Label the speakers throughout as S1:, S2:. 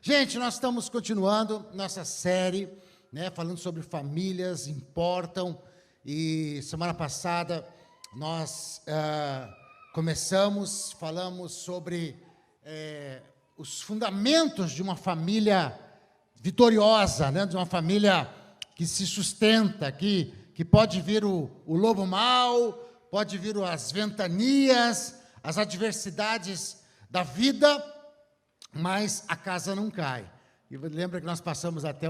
S1: Gente, nós estamos continuando nossa série, né, falando sobre famílias importam, e semana passada nós falamos sobre os fundamentos de uma família vitoriosa, né, de uma família que se sustenta, que pode vir o lobo mau, pode vir as ventanias, as adversidades da vida, mas a casa não cai. E lembra que nós passamos até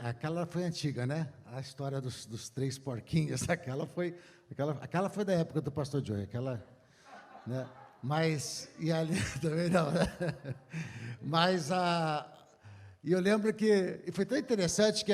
S1: aquela foi antiga, né? A história dos três porquinhos, aquela foi da época do pastor Joey, né? Mas, e ali também não, né? Mas, e eu lembro que foi tão interessante que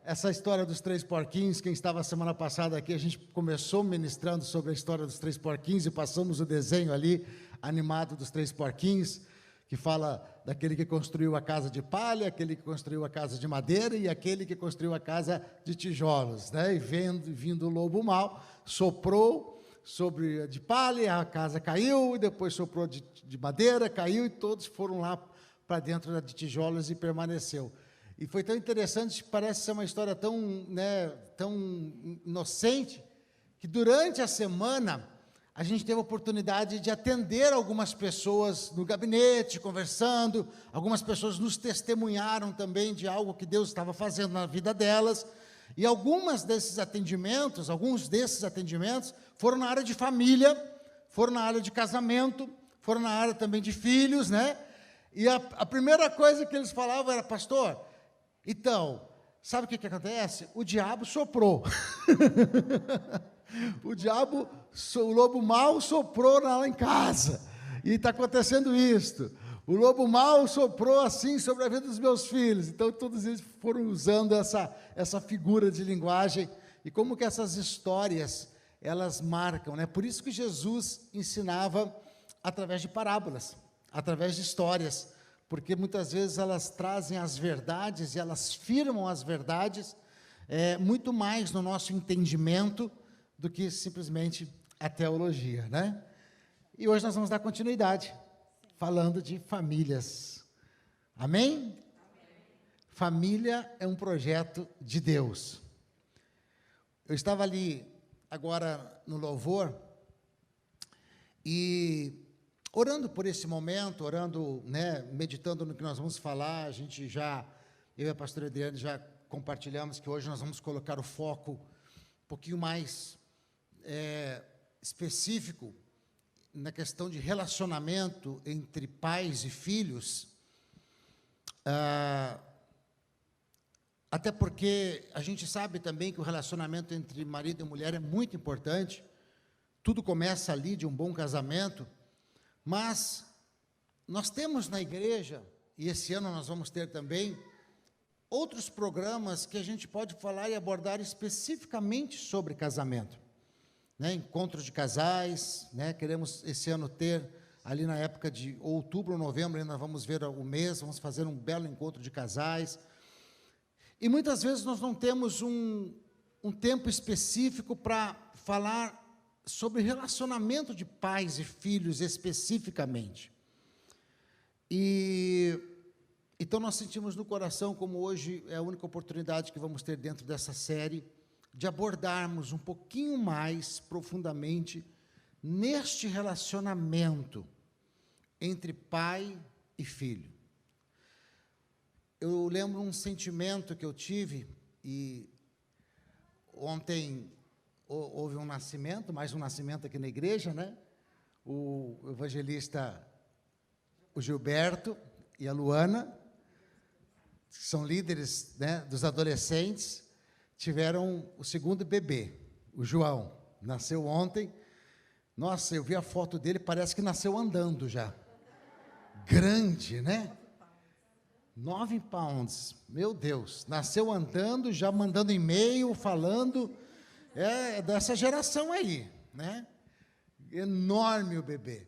S1: essa história dos três porquinhos, quem estava a semana passada aqui, a gente começou ministrando sobre a história dos três porquinhos e passamos o desenho ali, animado dos três porquinhos, que fala daquele que construiu a casa de palha, aquele que construiu a casa de madeira e aquele que construiu a casa de tijolos, né? E vindo o lobo mau, soprou sobre a de palha, a casa caiu, e depois soprou de madeira, caiu, e todos foram lá para dentro da de tijolos e permaneceu. E foi tão interessante, parece ser uma história tão, né, tão inocente, que durante a semana a gente teve a oportunidade de atender algumas pessoas no gabinete, conversando, algumas pessoas nos testemunharam também de algo que Deus estava fazendo na vida delas, e alguns desses atendimentos foram na área de família, foram na área de casamento, foram na área também de filhos, né? E a primeira coisa que eles falavam era: pastor, então, sabe o que acontece? O diabo soprou. O lobo mau soprou lá em casa, e está acontecendo isto. O lobo mau soprou assim sobre a vida dos meus filhos. Então, todos eles foram usando essa figura de linguagem, e como que essas histórias, elas marcam, né? Por isso que Jesus ensinava através de parábolas, através de histórias, porque muitas vezes elas trazem as verdades, e elas firmam as verdades, muito mais no nosso entendimento, do que simplesmente a teologia, né? E hoje nós vamos dar continuidade, falando de famílias. Amém? Amém. Família é um projeto de Deus. Eu estava ali agora no louvor e orando por esse momento, orando, né, meditando no que nós vamos falar. Eu e a pastora Adriane já compartilhamos que hoje nós vamos colocar o foco um pouquinho mais específico na questão de relacionamento entre pais e filhos, até porque a gente sabe também que o relacionamento entre marido e mulher é muito importante, tudo começa ali de um bom casamento, mas nós temos na igreja, e esse ano nós vamos ter também, outros programas que a gente pode falar e abordar especificamente sobre casamento. Né, encontros de casais, né, queremos esse ano ter, ali na época de outubro ou novembro, ainda vamos ver o mês, vamos fazer um belo encontro de casais, e muitas vezes nós não temos um tempo específico para falar sobre relacionamento de pais e filhos especificamente, e então nós sentimos no coração, como hoje é a única oportunidade que vamos ter dentro dessa série, de abordarmos um pouquinho mais profundamente neste relacionamento entre pai e filho. Eu lembro um sentimento que eu tive, e ontem houve um nascimento, mais um nascimento aqui na igreja, né? O evangelista, o Gilberto e a Luana, que são líderes, né, dos adolescentes, tiveram o segundo bebê, o João, nasceu ontem. Nossa, eu vi a foto dele, parece que nasceu andando já, grande, né? 9 pounds, meu Deus, nasceu andando, já mandando e-mail, falando, dessa geração aí, né? Enorme o bebê,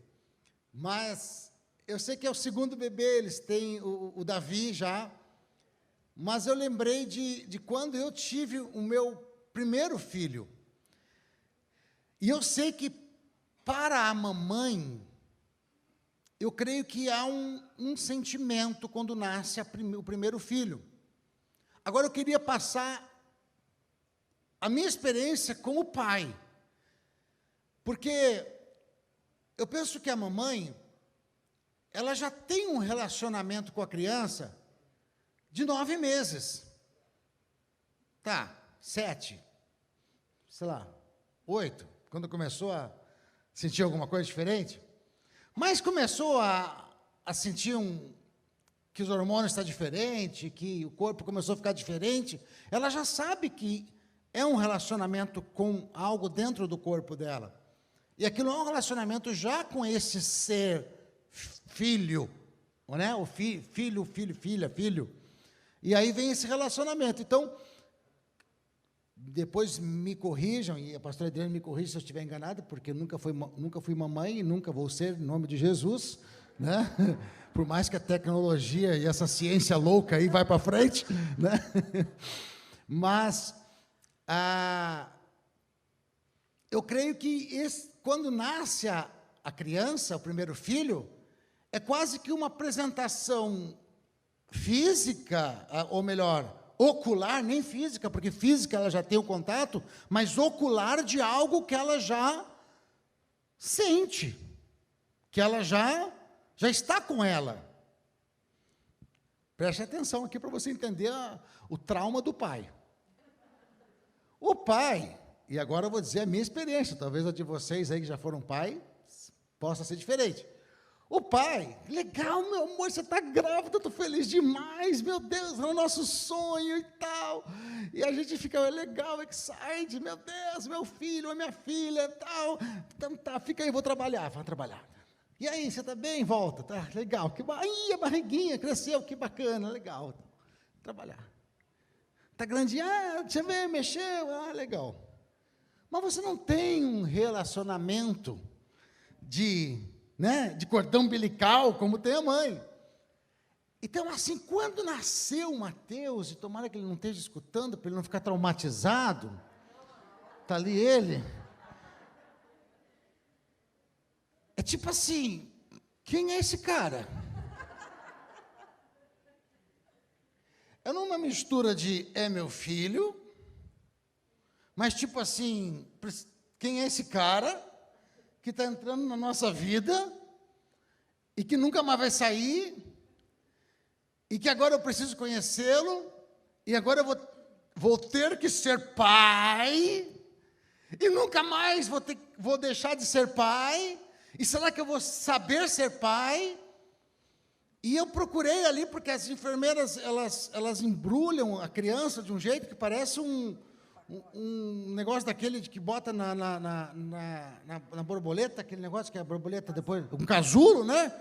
S1: mas eu sei que é o segundo bebê, eles têm o Davi já. Mas eu lembrei de quando eu tive o meu primeiro filho. E eu sei que para a mamãe eu creio que há um sentimento quando nasce o primeiro filho. Agora, eu queria passar a minha experiência como pai, porque eu penso que a mamãe, ela já tem um relacionamento com a criança de 9 meses. Tá, 7, sei lá, 8, quando começou a sentir alguma coisa diferente. Mas começou a sentir que os hormônios estão diferentes, que o corpo começou a ficar diferente. Ela já sabe que é um relacionamento com algo dentro do corpo dela. E aquilo é um relacionamento já com esse ser filho, né? O filho, filho. E aí vem esse relacionamento. Então, depois me corrijam, e a pastora Adriana me corrija se eu estiver enganado, porque nunca fui mamãe e nunca vou ser, em nome de Jesus, né? Por mais que a tecnologia e essa ciência louca aí vai para frente, né? Mas eu creio que quando nasce a criança, o primeiro filho, é quase que uma apresentação física, ou melhor, ocular, nem física, porque física ela já tem o contato, mas ocular de algo que ela já sente, que ela já está com ela. Preste atenção aqui para você entender o trauma do pai. O pai, e agora eu vou dizer a minha experiência, talvez a de vocês aí que já foram pai, possa ser diferente. O pai, legal, meu amor, você está grávida, eu estou feliz demais, meu Deus, é o nosso sonho e tal. E a gente fica legal, excited, meu Deus, meu filho, minha filha e tal. Então tá, fica aí, vou trabalhar. E aí, você está bem? Volta, tá, legal. Aí, a barriguinha cresceu, que bacana, legal. Trabalhar. Está grandinha, deixa eu ver, mexeu, legal. Mas você não tem um relacionamento de cordão umbilical, como tem a mãe. Então, assim, quando nasceu o Mateus, e tomara que ele não esteja escutando, para ele não ficar traumatizado, está ali ele. É tipo assim, quem é esse cara? É numa mistura de meu filho, mas tipo assim, quem é esse cara que está entrando na nossa vida e que nunca mais vai sair e que agora eu preciso conhecê-lo e agora eu vou ter que ser pai e nunca mais vou deixar de ser pai. E será que eu vou saber ser pai? E eu procurei ali, porque as enfermeiras, elas embrulham a criança de um jeito que parece um negócio daquele que bota na borboleta, aquele negócio que é a borboleta depois, um casulo, né?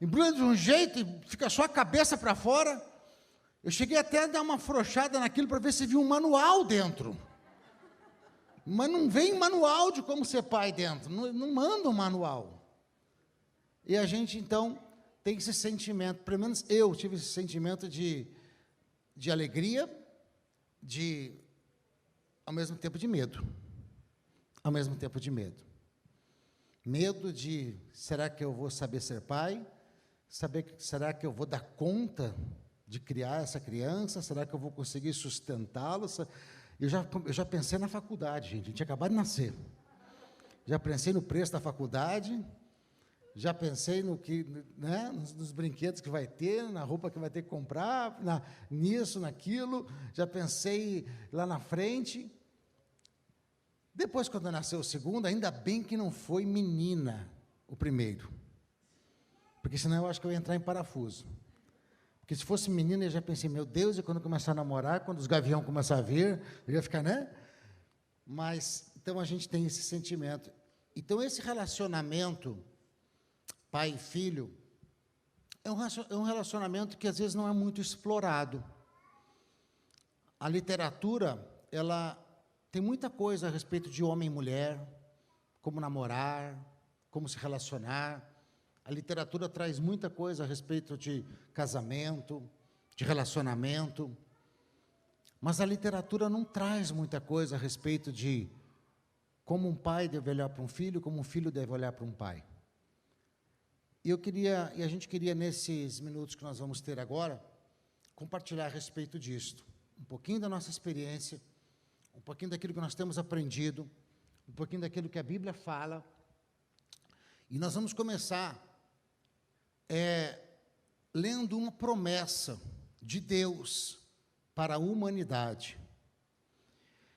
S1: Embrulha de um jeito e fica só a cabeça para fora. Eu cheguei até a dar uma afrouxada naquilo para ver se via um manual dentro. Mas não vem manual de como ser pai dentro, não manda um manual. E a gente, então, tem esse sentimento, pelo menos eu tive esse sentimento de alegria, ao mesmo tempo de medo. Ao mesmo tempo de medo. Medo de, será que eu vou saber ser pai? Será que eu vou dar conta de criar essa criança? Será que eu vou conseguir sustentá-lo? Eu já pensei na faculdade, gente tinha acabado de nascer. Já pensei no preço da faculdade, já pensei nos brinquedos que vai ter, na roupa que vai ter que comprar, nisso, naquilo, já pensei lá na frente. Depois, quando nasceu o segundo, ainda bem que não foi menina o primeiro, porque senão eu acho que eu ia entrar em parafuso. Porque se fosse menina, eu já pensei, meu Deus, e quando começar a namorar, quando os gaviões começarem a vir, eu ia ficar, né? Mas, então a gente tem esse sentimento. Então, esse relacionamento pai e filho é um relacionamento que às vezes não é muito explorado. A literatura, ela tem muita coisa a respeito de homem e mulher, como namorar, como se relacionar. A literatura traz muita coisa a respeito de casamento, de relacionamento, mas a literatura não traz muita coisa a respeito de como um pai deve olhar para um filho, como um filho deve olhar para um pai. E a gente queria, nesses minutos que nós vamos ter agora, compartilhar a respeito disto. Um pouquinho da nossa experiência, um pouquinho daquilo que nós temos aprendido, um pouquinho daquilo que a Bíblia fala. E nós vamos começar lendo uma promessa de Deus para a humanidade.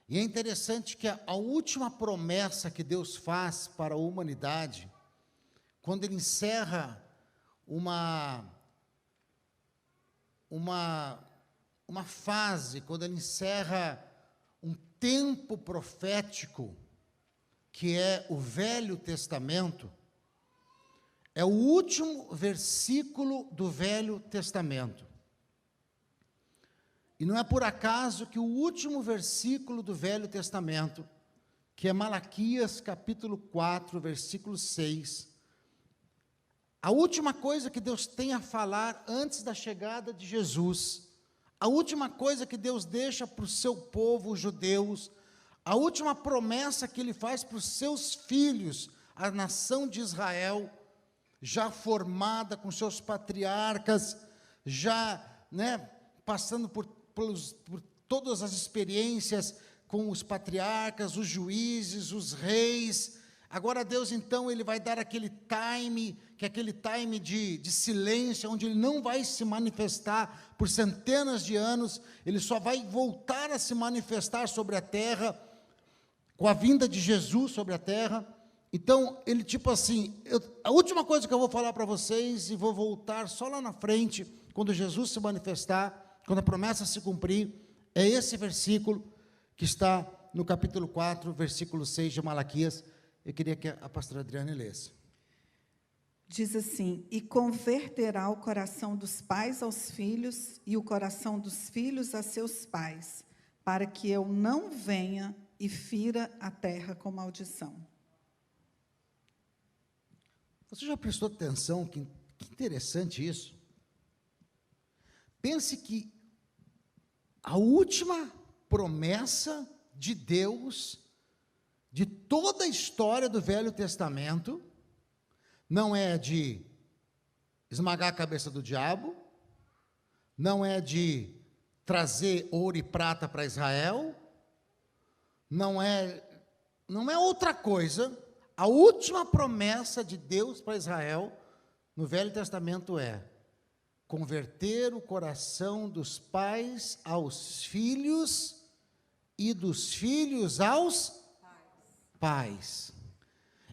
S1: E é interessante que a última promessa que Deus faz para a humanidade, quando Ele encerra uma fase, quando Ele encerra um tempo profético, que é o Velho Testamento, é o último versículo do Velho Testamento. E não é por acaso que o último versículo do Velho Testamento, que é Malaquias capítulo 4, versículo 6, a última coisa que Deus tem a falar antes da chegada de Jesus, a última coisa que Deus deixa para o seu povo, os judeus, a última promessa que Ele faz para os seus filhos, a nação de Israel, já formada com seus patriarcas, já passando por todas as experiências com os patriarcas, os juízes, os reis. Agora Deus, então, Ele vai dar aquele time, que é aquele time de silêncio, onde Ele não vai se manifestar por centenas de anos, Ele só vai voltar a se manifestar sobre a terra, com a vinda de Jesus sobre a terra. Então, Ele tipo assim, a última coisa que eu vou falar para vocês, e vou voltar só lá na frente, quando Jesus se manifestar, quando a promessa se cumprir, é esse versículo que está no capítulo 4, versículo 6 de Malaquias. Eu queria que a pastora Adriane lesse.
S2: Diz assim: e converterá o coração dos pais aos filhos, e o coração dos filhos a seus pais, para que eu não venha e fira a terra com maldição.
S1: Você já prestou atenção? Que interessante isso. Pense que a última promessa de Deus, de toda a história do Velho Testamento, não é de esmagar a cabeça do diabo, não é de trazer ouro e prata para Israel, não é outra coisa. A última promessa de Deus para Israel no Velho Testamento é converter o coração dos pais aos filhos e dos filhos aos pais.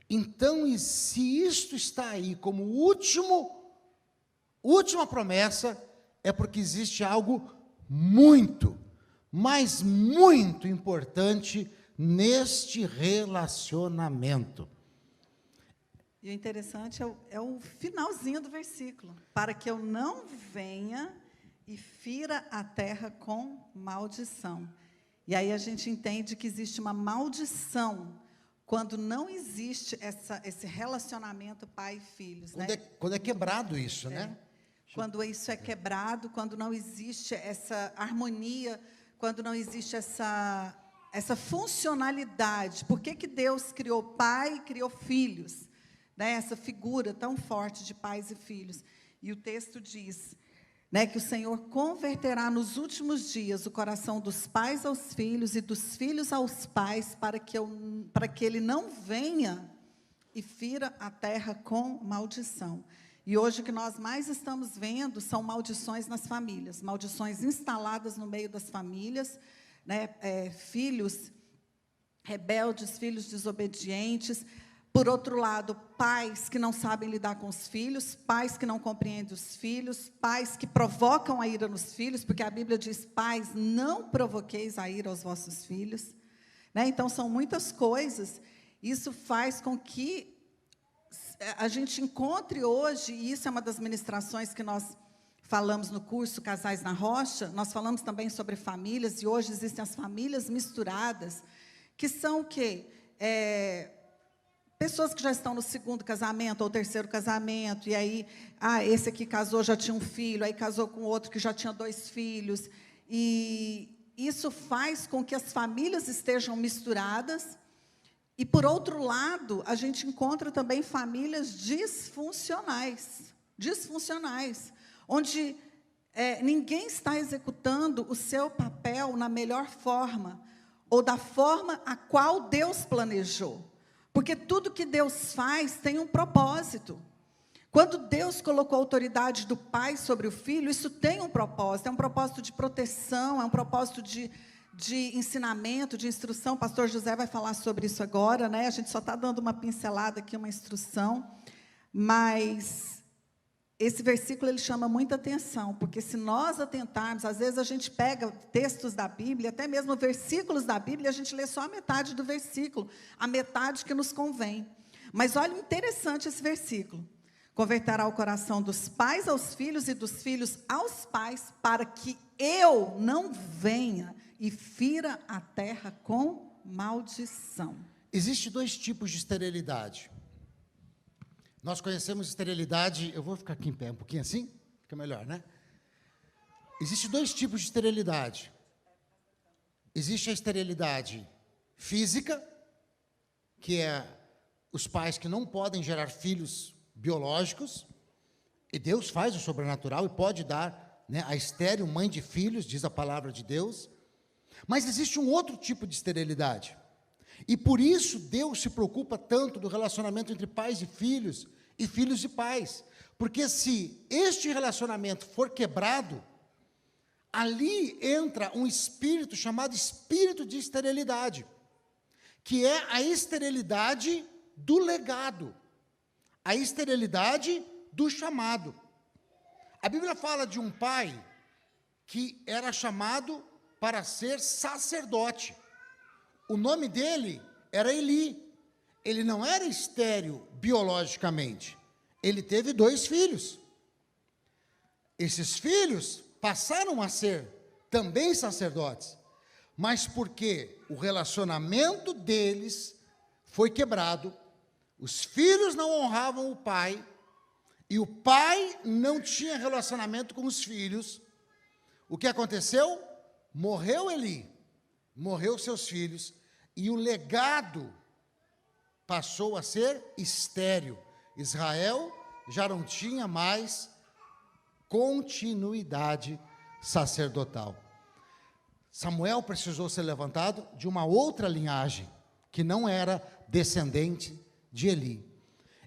S1: Então, e se isto está aí como última promessa, é porque existe algo muito, mas muito importante neste relacionamento.
S2: E o interessante é o finalzinho do versículo. Para que eu não venha e fira a terra com maldição. E aí a gente entende que existe uma maldição quando não existe esse relacionamento pai e filhos.
S1: Quando é quebrado isso, né?
S2: Quando isso é quebrado, quando não existe essa harmonia, quando não existe essa funcionalidade. Por que Deus criou pai e criou filhos? Essa figura tão forte de pais e filhos. E o texto diz, que o Senhor converterá nos últimos dias o coração dos pais aos filhos e dos filhos aos pais, para que ele não venha e fira a terra com maldição. E hoje o que nós mais estamos vendo são maldições nas famílias, maldições instaladas no meio das famílias, filhos rebeldes, filhos desobedientes. Por outro lado, pais que não sabem lidar com os filhos, pais que não compreendem os filhos, pais que provocam a ira nos filhos, porque a Bíblia diz: pais, não provoqueis a ira aos vossos filhos. Então, são muitas coisas. Isso faz com que a gente encontre hoje, e isso é uma das ministrações que nós falamos no curso Casais na Rocha, nós falamos também sobre famílias, e hoje existem as famílias misturadas, que são o quê? Pessoas que já estão no segundo casamento ou terceiro casamento, e aí, esse aqui casou, já tinha um filho, aí casou com outro que já tinha 2 filhos, e isso faz com que as famílias estejam misturadas, E, por outro lado, a gente encontra também famílias disfuncionais, onde ninguém está executando o seu papel na melhor forma, ou da forma a qual Deus planejou. Porque tudo que Deus faz tem um propósito. Quando Deus colocou a autoridade do pai sobre o filho, isso tem um propósito. É um propósito de proteção, é um propósito de ensinamento, de instrução. O pastor José vai falar sobre isso agora, né? A gente só está dando uma pincelada aqui, uma instrução. Mas esse versículo, ele chama muita atenção, porque se nós atentarmos, às vezes a gente pega textos da Bíblia, até mesmo versículos da Bíblia, a gente lê só a metade do versículo, a metade que nos convém. Mas olha, interessante esse versículo. Converterá o coração dos pais aos filhos e dos filhos aos pais, para que eu não venha e fira a terra com maldição.
S1: Existem 2 tipos de esterilidade. Nós conhecemos esterilidade, eu vou ficar aqui em pé um pouquinho assim, fica melhor, né? Existem 2 tipos de esterilidade. Existe a esterilidade física, que é os pais que não podem gerar filhos biológicos, e Deus faz o sobrenatural e pode dar, né, a estéril mãe de filhos, diz a palavra de Deus. Mas existe um outro tipo de esterilidade, e por isso Deus se preocupa tanto do relacionamento entre pais e filhos e pais, porque se este relacionamento for quebrado, ali entra um espírito chamado espírito de esterilidade, que é a esterilidade do legado, a esterilidade do chamado. A Bíblia fala de um pai que era chamado para ser sacerdote. O nome dele era Eli. Ele não era estéril biologicamente. Ele teve 2 filhos. Esses filhos passaram a ser também sacerdotes, mas porque o relacionamento deles foi quebrado, os filhos não honravam o pai, e o pai não tinha relacionamento com os filhos. O que aconteceu? Morreu Eli, morreu seus filhos, e o legado passou a ser estéril. Israel já não tinha mais continuidade sacerdotal. Samuel precisou ser levantado de uma outra linhagem, que não era descendente de Eli.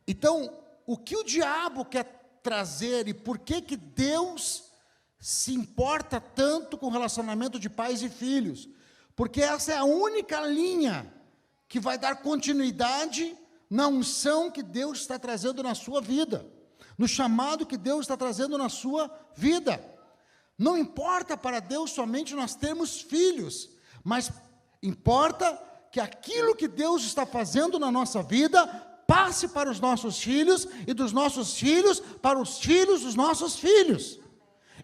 S1: Então, o que o diabo quer trazer, e por que Deus se importa tanto com o relacionamento de pais e filhos? Porque essa é a única linha que vai dar continuidade na unção que Deus está trazendo na sua vida, no chamado que Deus está trazendo na sua vida. Não importa para Deus somente nós termos filhos, mas importa que aquilo que Deus está fazendo na nossa vida passe para os nossos filhos, e dos nossos filhos para os filhos dos nossos filhos.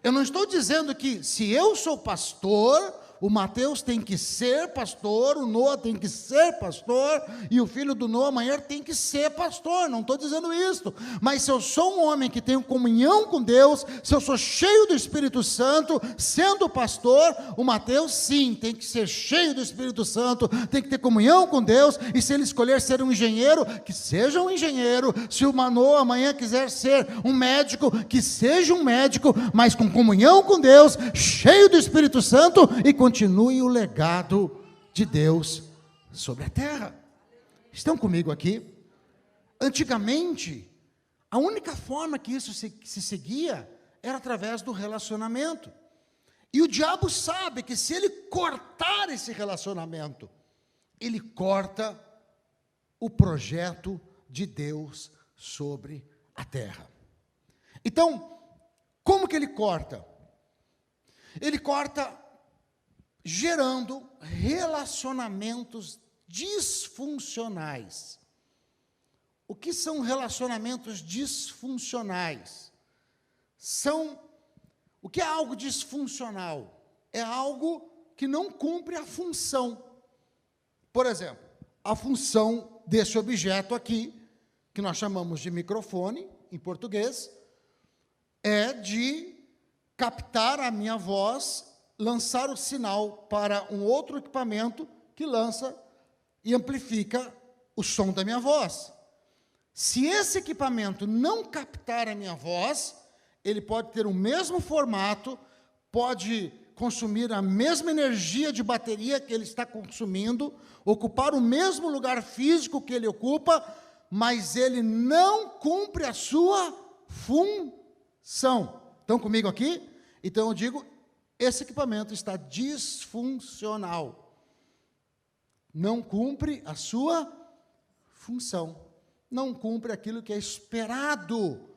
S1: Eu não estou dizendo que se eu sou pastor, o Mateus tem que ser pastor, o Noah tem que ser pastor, e o filho do Noah amanhã tem que ser pastor. Não estou dizendo isso. Mas se eu sou um homem que tenho comunhão com Deus, se eu sou cheio do Espírito Santo, sendo pastor, o Mateus sim, tem que ser cheio do Espírito Santo, tem que ter comunhão com Deus, e se ele escolher ser um engenheiro, que seja um engenheiro. Se o Manoa amanhã quiser ser um médico, que seja um médico, mas com comunhão com Deus, cheio do Espírito Santo, e continue o legado de Deus sobre a terra. Estão comigo aqui? Antigamente, a única forma que isso se seguia era através do relacionamento. E o diabo sabe que se ele cortar esse relacionamento, ele corta o projeto de Deus sobre a terra. Então, como que ele corta? Ele corta gerando relacionamentos disfuncionais. O que são relacionamentos disfuncionais? O que é algo disfuncional? É algo que não cumpre a função. Por exemplo, a função desse objeto aqui, que nós chamamos de microfone, em português, é de captar a minha voz, lançar o sinal para um outro equipamento que lança e amplifica o som da minha voz. Se esse equipamento não captar a minha voz, ele pode ter o mesmo formato, pode consumir a mesma energia de bateria que ele está consumindo, ocupar o mesmo lugar físico que ele ocupa, mas ele não cumpre a sua função. Estão comigo aqui? Então eu digo, esse equipamento está disfuncional. Não cumpre a sua função. Não cumpre aquilo que é esperado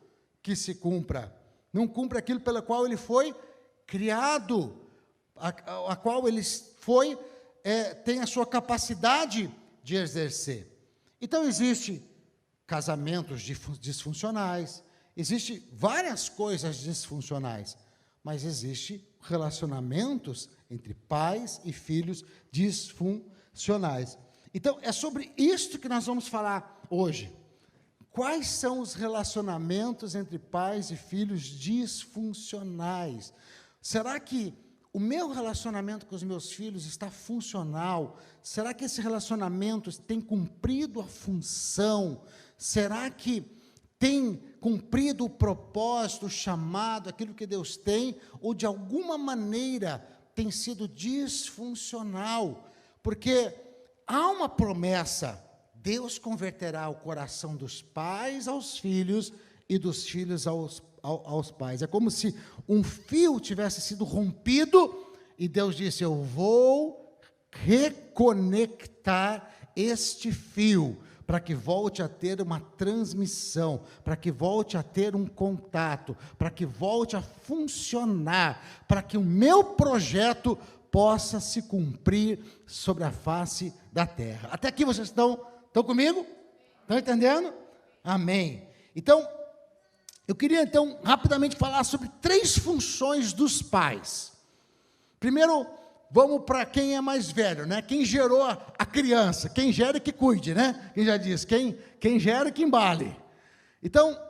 S1: que se cumpra. Não cumpre aquilo pelo qual ele foi criado, a qual ele foi, tem a sua capacidade de exercer. Então, existe casamentos disfuncionais, existe várias coisas disfuncionais, mas existe relacionamentos entre pais e filhos disfuncionais. Então, é sobre isto que nós vamos falar hoje. Quais são os relacionamentos entre pais e filhos disfuncionais? Será que o meu relacionamento com os meus filhos está funcional? Será que esse relacionamento tem cumprido a função? Será que tem cumprido o propósito, o chamado, aquilo que Deus tem? Ou de alguma maneira tem sido disfuncional? Porque há uma promessa: Deus converterá o coração dos pais aos filhos e dos filhos aos pais. É como se um fio tivesse sido rompido e Deus disse: eu vou reconectar este fio para que volte a ter uma transmissão, para que volte a ter um contato, para que volte a funcionar, para que o meu projeto possa se cumprir sobre a face da terra. Até aqui vocês estão comigo? Estão entendendo? Amém. Então, eu queria rapidamente falar sobre 3 funções dos pais. Primeiro, vamos para quem é mais velho, né? Quem gerou a criança, quem gera que cuide, né? Quem já diz, quem gera que embale. Então,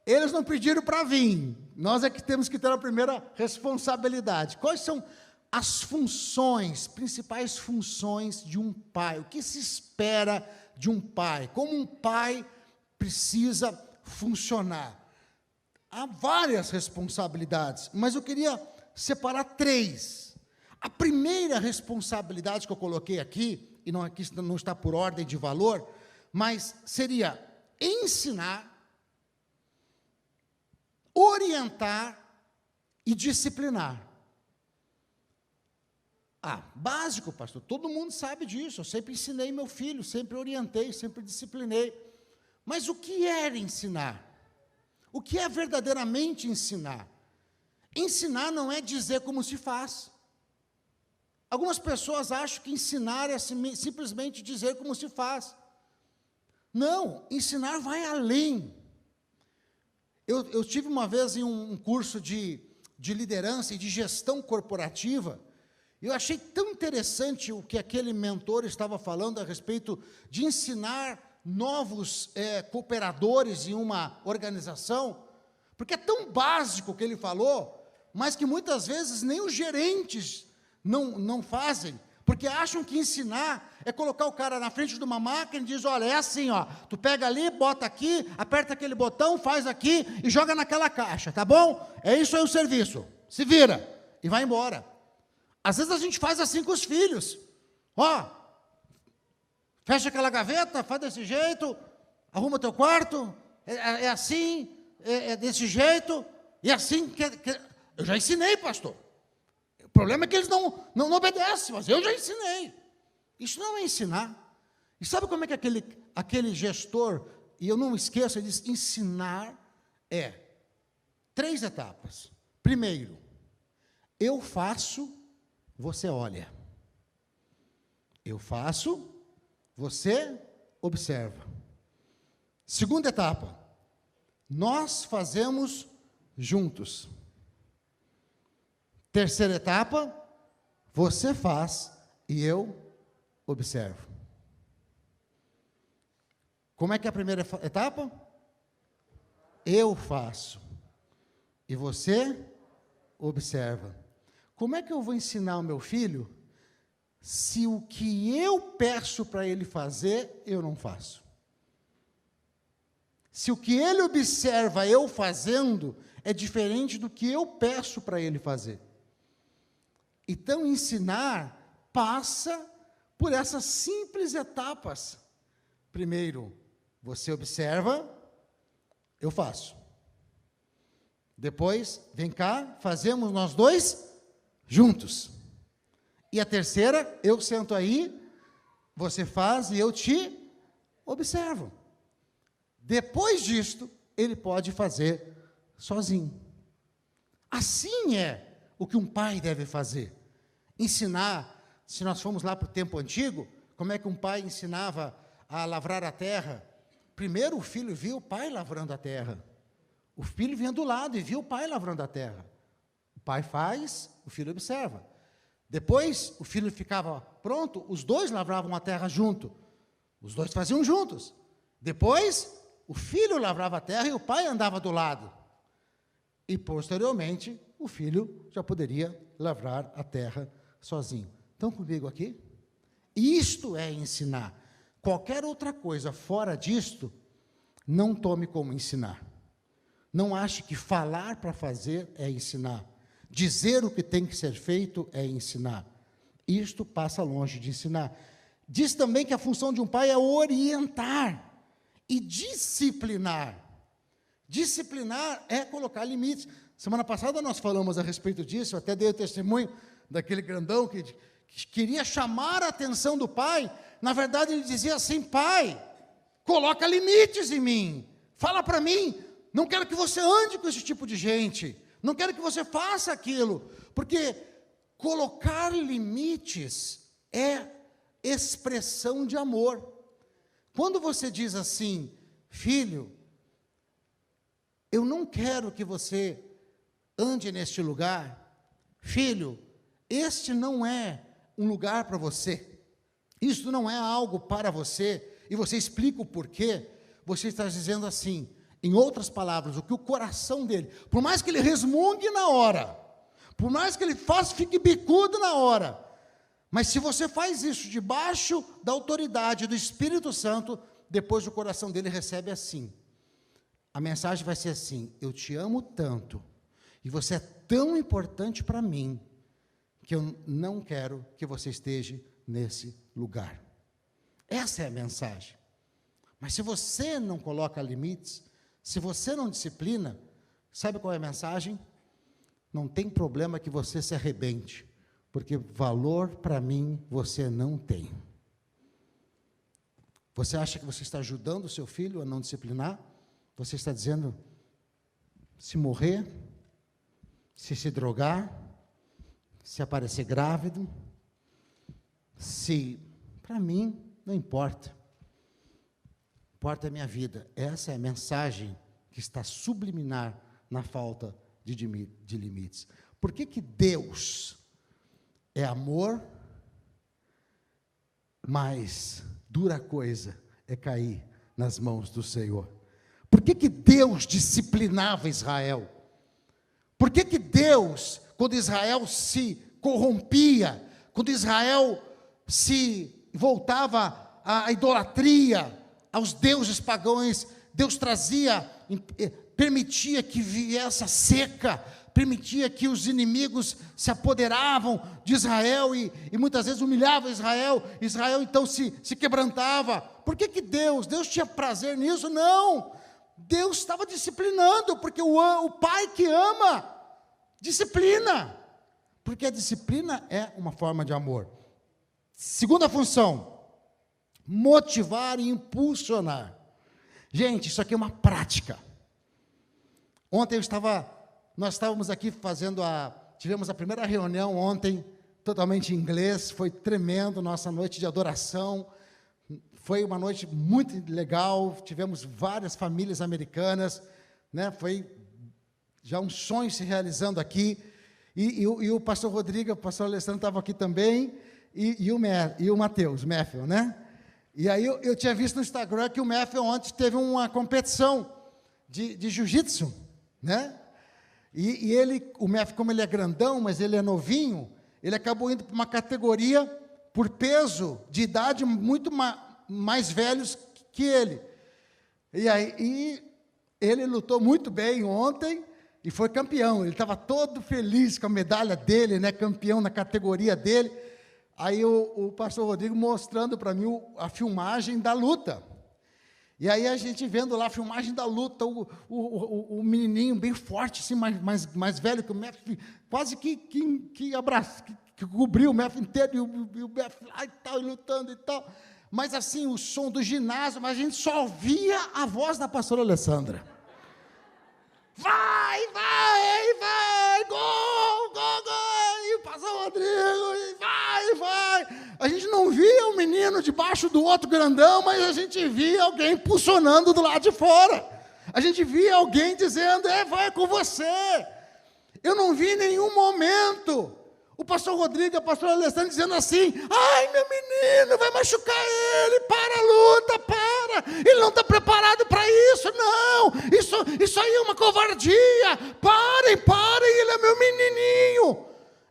S1: eles não pediram para vir, nós é que temos que ter a primeira responsabilidade. Quais são as funções, principais funções de um pai? O que se espera de um pai? Como um pai precisa funcionar? Há várias responsabilidades, mas eu queria separar 3. A primeira responsabilidade que eu coloquei aqui, e aqui não está por ordem de valor, mas seria ensinar, orientar e disciplinar. Básico, pastor, todo mundo sabe disso. Eu sempre ensinei meu filho, sempre orientei, sempre disciplinei. Mas o que era ensinar? O que é verdadeiramente ensinar? Ensinar não é dizer como se faz. Algumas pessoas acham que ensinar é simplesmente dizer como se faz. Não, ensinar vai além. Eu tive uma vez em um curso de liderança e de gestão corporativa. Eu achei tão interessante o que aquele mentor estava falando a respeito de ensinar novos cooperadores em uma organização, porque é tão básico o que ele falou, mas que muitas vezes nem os gerentes não fazem, porque acham que ensinar é colocar o cara na frente de uma máquina e diz: olha, é assim, ó, tu pega ali, bota aqui, aperta aquele botão, faz aqui e joga naquela caixa, tá bom? É isso aí o serviço, se vira, e vai embora. Às vezes a gente faz assim com os filhos, fecha aquela gaveta, faz desse jeito, arruma teu quarto, é assim, é desse jeito, e assim, eu já ensinei, pastor. O problema é que eles não obedecem, mas eu já ensinei. Isso não é ensinar. E sabe como é que aquele gestor, e eu não esqueço, ele diz: ensinar é 3 etapas. Primeiro, eu faço, você olha. Eu faço, você observa. Segunda etapa, nós fazemos juntos. Terceira etapa, você faz e eu observo. Como é que é a primeira etapa? Eu faço e você observa. Como é que eu vou ensinar o meu filho se o que eu peço para ele fazer, eu não faço. Se o que ele observa eu fazendo é diferente do que eu peço para ele fazer. Então, ensinar passa por essas simples etapas. Primeiro, você observa, eu faço. Depois, vem cá, fazemos nós dois juntos. E a terceira, eu sento aí, você faz e eu te observo. Depois disto, ele pode fazer sozinho. Assim é o que um pai deve fazer. Ensinar, se nós formos lá para o tempo antigo, como é que um pai ensinava a lavrar a terra? Primeiro o filho via o pai lavrando a terra. O filho vinha do lado e via o pai lavrando a terra. O pai faz, o filho observa. Depois, o filho ficava pronto, os dois lavravam a terra junto. Os dois faziam juntos. Depois, o filho lavrava a terra e o pai andava do lado. E, posteriormente, o filho já poderia lavrar a terra sozinho. Estão comigo aqui? Isto é ensinar. Qualquer outra coisa fora disto, não tome como ensinar. Não ache que falar para fazer é ensinar. Dizer o que tem que ser feito é ensinar. Isto passa longe de ensinar. Diz também que a função de um pai é orientar e disciplinar. Disciplinar é colocar limites. Semana passada nós falamos a respeito disso, eu até dei o testemunho daquele grandão que queria chamar a atenção do pai. Na verdade, ele dizia assim: pai, coloca limites em mim, fala para mim, não quero que você ande com esse tipo de gente. Não quero que você faça aquilo, porque colocar limites é expressão de amor. Quando você diz assim: filho, eu não quero que você ande neste lugar. Filho, este não é um lugar para você. Isto não é algo para você. E você explica o porquê. Você está dizendo assim, em outras palavras, o que o coração dele, por mais que ele resmungue na hora, por mais que ele fique bicudo na hora, mas se você faz isso debaixo da autoridade do Espírito Santo, depois o coração dele recebe assim. A mensagem vai ser assim: eu te amo tanto, e você é tão importante para mim, que eu não quero que você esteja nesse lugar. Essa é a mensagem. Mas se você não coloca limites, se você não disciplina, sabe qual é a mensagem? Não tem problema que você se arrebente, porque valor para mim você não tem. Você acha que você está ajudando o seu filho a não disciplinar? Você está dizendo, se morrer, se drogar, se aparecer grávido, para mim, não importa. Importa a minha vida. Essa é a mensagem que está subliminar na falta de limites. Por que Deus é amor, mas dura coisa é cair nas mãos do Senhor? Por que Deus disciplinava Israel? Por que Deus, quando Israel se corrompia, quando Israel se voltava à idolatria, aos deuses pagãos, Deus permitia que viesse a seca, permitia que os inimigos se apoderavam de Israel e muitas vezes humilhavam Israel. Israel então se quebrantava. Por que Deus tinha prazer nisso? Não, Deus estava disciplinando, porque o pai que ama, disciplina, porque a disciplina é uma forma de amor. Segunda função, motivar e impulsionar. Gente, isso aqui é uma prática. Ontem nós estávamos aqui tivemos a primeira reunião ontem, totalmente em inglês, foi tremendo, nossa noite de adoração, foi uma noite muito legal, tivemos várias famílias americanas, né? Foi já um sonho se realizando aqui, e o pastor Rodrigo, o pastor Alessandro estavam aqui também, e o Mateus, Matthew, né? E aí eu tinha visto no Instagram que o Matthew ontem teve uma competição de jiu-jitsu, né? O Matthew, como ele é grandão, mas ele é novinho, ele acabou indo para uma categoria por peso de idade muito mais velhos que ele. E ele lutou muito bem ontem e foi campeão. Ele estava todo feliz com a medalha dele, né, campeão na categoria dele. Aí o pastor Rodrigo mostrando para mim a filmagem da luta. E aí a gente vendo lá a filmagem da luta, o menininho bem forte, assim, mais velho que o Mef, quase que abraçou, que cobriu o Mef inteiro, e o Mef lá e tal, e lutando e tal. Mas assim, o som do ginásio, mas a gente só ouvia a voz da pastora Alessandra. Vai, gol, e o pastor Rodrigo, vai. A gente não via o menino debaixo do outro grandão, mas a gente via alguém impulsionando do lado de fora. A gente via alguém dizendo, vai com você. Eu não vi em nenhum momento o pastor Rodrigo e a pastora Alessandra dizendo assim, ai, meu menino, vai machucar ele, para a luta, para. Ele não está preparado para isso, não. Isso aí é uma covardia. Parem, ele é meu menininho.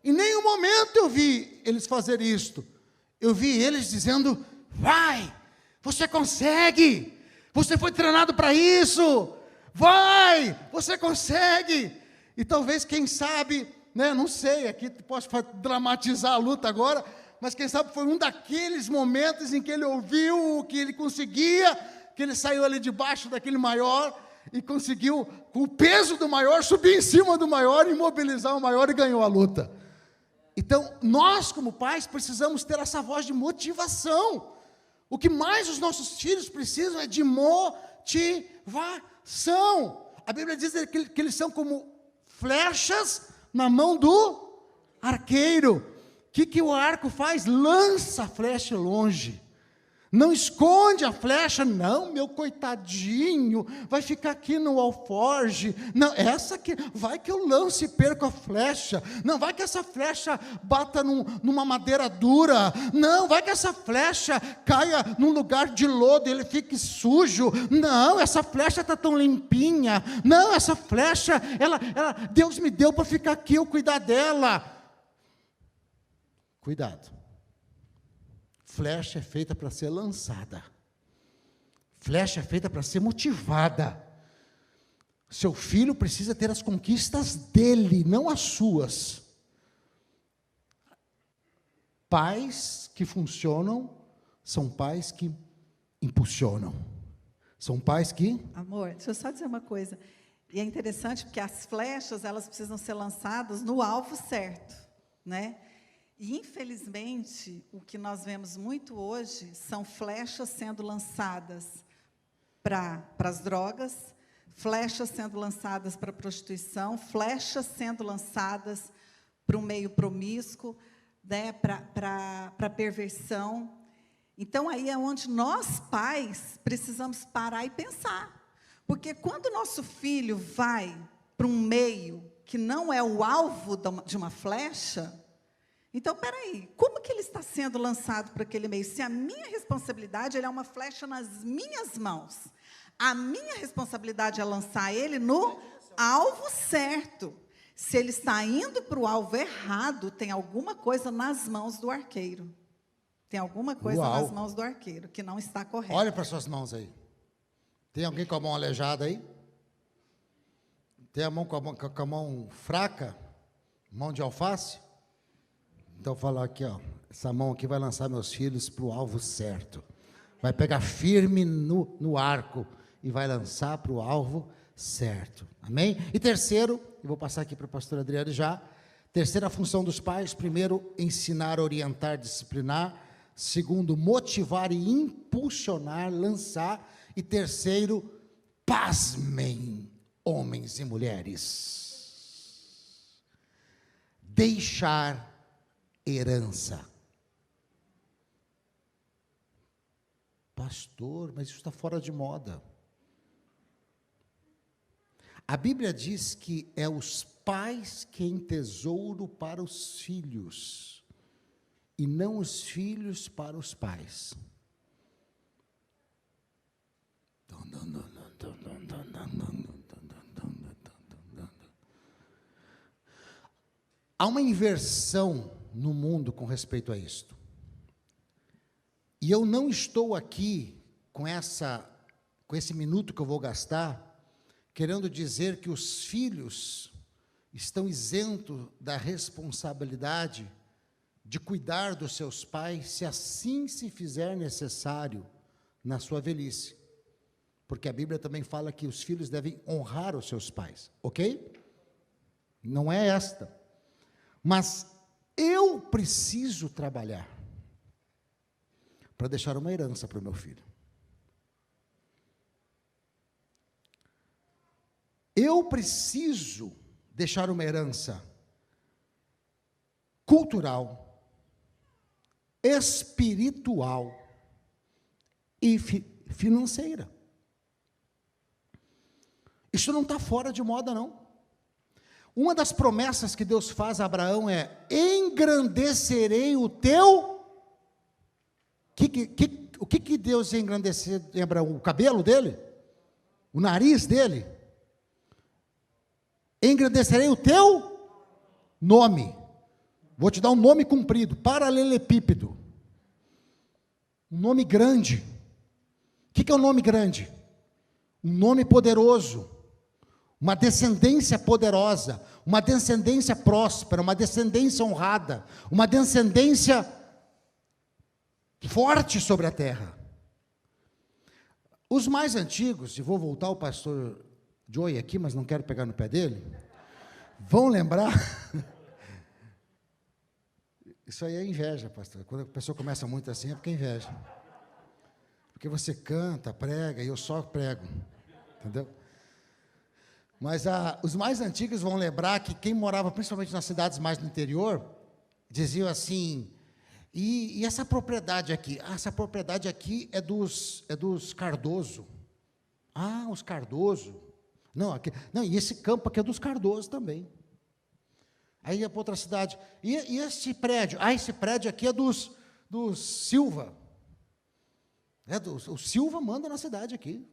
S1: Em nenhum momento eu vi eles fazer isto. Eu vi eles dizendo, vai, você consegue. Você foi treinado para isso. Vai, você consegue. E talvez, quem sabe, né, não sei, aqui posso dramatizar a luta agora, mas quem sabe foi um daqueles momentos em que ele ouviu o que ele conseguia, que ele saiu ali debaixo daquele maior e conseguiu, com o peso do maior, subir em cima do maior, imobilizar o maior e ganhou a luta. Então, nós como pais precisamos ter essa voz de motivação. O que mais os nossos filhos precisam é de motivação. A Bíblia diz que eles são como flechas na mão do arqueiro. O que o arco faz? Lança a flecha longe. Não esconde a flecha, não, meu coitadinho, vai ficar aqui no alforge. Não, essa aqui, vai que eu lance e perco a flecha. Não, vai que essa flecha bata numa madeira dura. Não, vai que essa flecha caia num lugar de lodo e ele fique sujo. Não, essa flecha está tão limpinha. Não, essa flecha, Deus me deu para ficar aqui, eu cuidar dela. Cuidado. Flecha é feita para ser lançada. Flecha é feita para ser motivada. Seu filho precisa ter as conquistas dele, não as suas. Pais que funcionam são pais que impulsionam. São pais que...
S2: Amor, deixa eu só dizer uma coisa. E é interessante porque as flechas, elas precisam ser lançadas no alvo certo, né? E, infelizmente, o que nós vemos muito hoje são flechas sendo lançadas para as drogas, flechas sendo lançadas para a prostituição, flechas sendo lançadas para o meio promíscuo, né, para a perversão. Então, aí é onde nós, pais, precisamos parar e pensar. Porque quando o nosso filho vai para um meio que não é o alvo de uma flecha... Então, peraí, como que ele está sendo lançado para aquele meio? Se a minha responsabilidade ele é uma flecha nas minhas mãos, a minha responsabilidade é lançar ele no alvo certo. Se ele está indo para o alvo errado, tem alguma coisa nas mãos do arqueiro. Tem alguma coisa nas mãos do arqueiro que não está correta.
S1: Olha para suas mãos aí. Tem alguém com a mão aleijada aí? Tem a mão com a mão fraca? Mão de alface? Então, falar aqui, ó, essa mão aqui vai lançar meus filhos para o alvo certo. Vai pegar firme no arco e vai lançar para o alvo certo. Amém? E terceiro, eu vou passar aqui para a pastora Adriane já. Terceira função dos pais: primeiro, ensinar, orientar, disciplinar. Segundo, motivar e impulsionar, lançar. E terceiro, pasmem, homens e mulheres. Deixar herança. Pastor, mas isso está fora de moda. A Bíblia diz que é os pais quem tesouro para os filhos, e não os filhos para os pais. Há uma inversão no mundo com respeito a isto. E eu não estou aqui com esse minuto que eu vou gastar, querendo dizer que os filhos estão isentos da responsabilidade de cuidar dos seus pais, se assim se fizer necessário na sua velhice. Porque a Bíblia também fala que os filhos devem honrar os seus pais, ok? Não é esta. Mas eu preciso trabalhar para deixar uma herança para o meu filho. Eu preciso deixar uma herança cultural, espiritual e financeira. Isso não está fora de moda, não. Uma das promessas que Deus faz a Abraão é: engrandecerei o teu... O que Deus ia engrandecer em Abraão? O cabelo dele? O nariz dele? Engrandecerei o teu nome. Vou te dar um nome comprido, paralelepípedo. Um nome grande. O que é um nome grande? Um nome poderoso. Uma descendência poderosa. Uma descendência próspera. Uma descendência honrada. Uma descendência forte sobre a terra. Os mais antigos, e vou voltar ao pastor Joey aqui, mas não quero pegar no pé dele, vão lembrar... Isso aí é inveja, pastor. Quando a pessoa começa muito assim, é porque é inveja. Porque você canta, prega, e eu só prego. Entendeu? Mas os mais antigos vão lembrar que quem morava, principalmente nas cidades mais do interior, diziam assim: e essa propriedade aqui? Ah, essa propriedade aqui é dos Cardoso. Ah, os Cardoso. Não, e esse campo aqui é dos Cardoso também. Aí ia para outra cidade. E esse prédio? Ah, esse prédio aqui é dos Silva. O Silva manda na cidade aqui.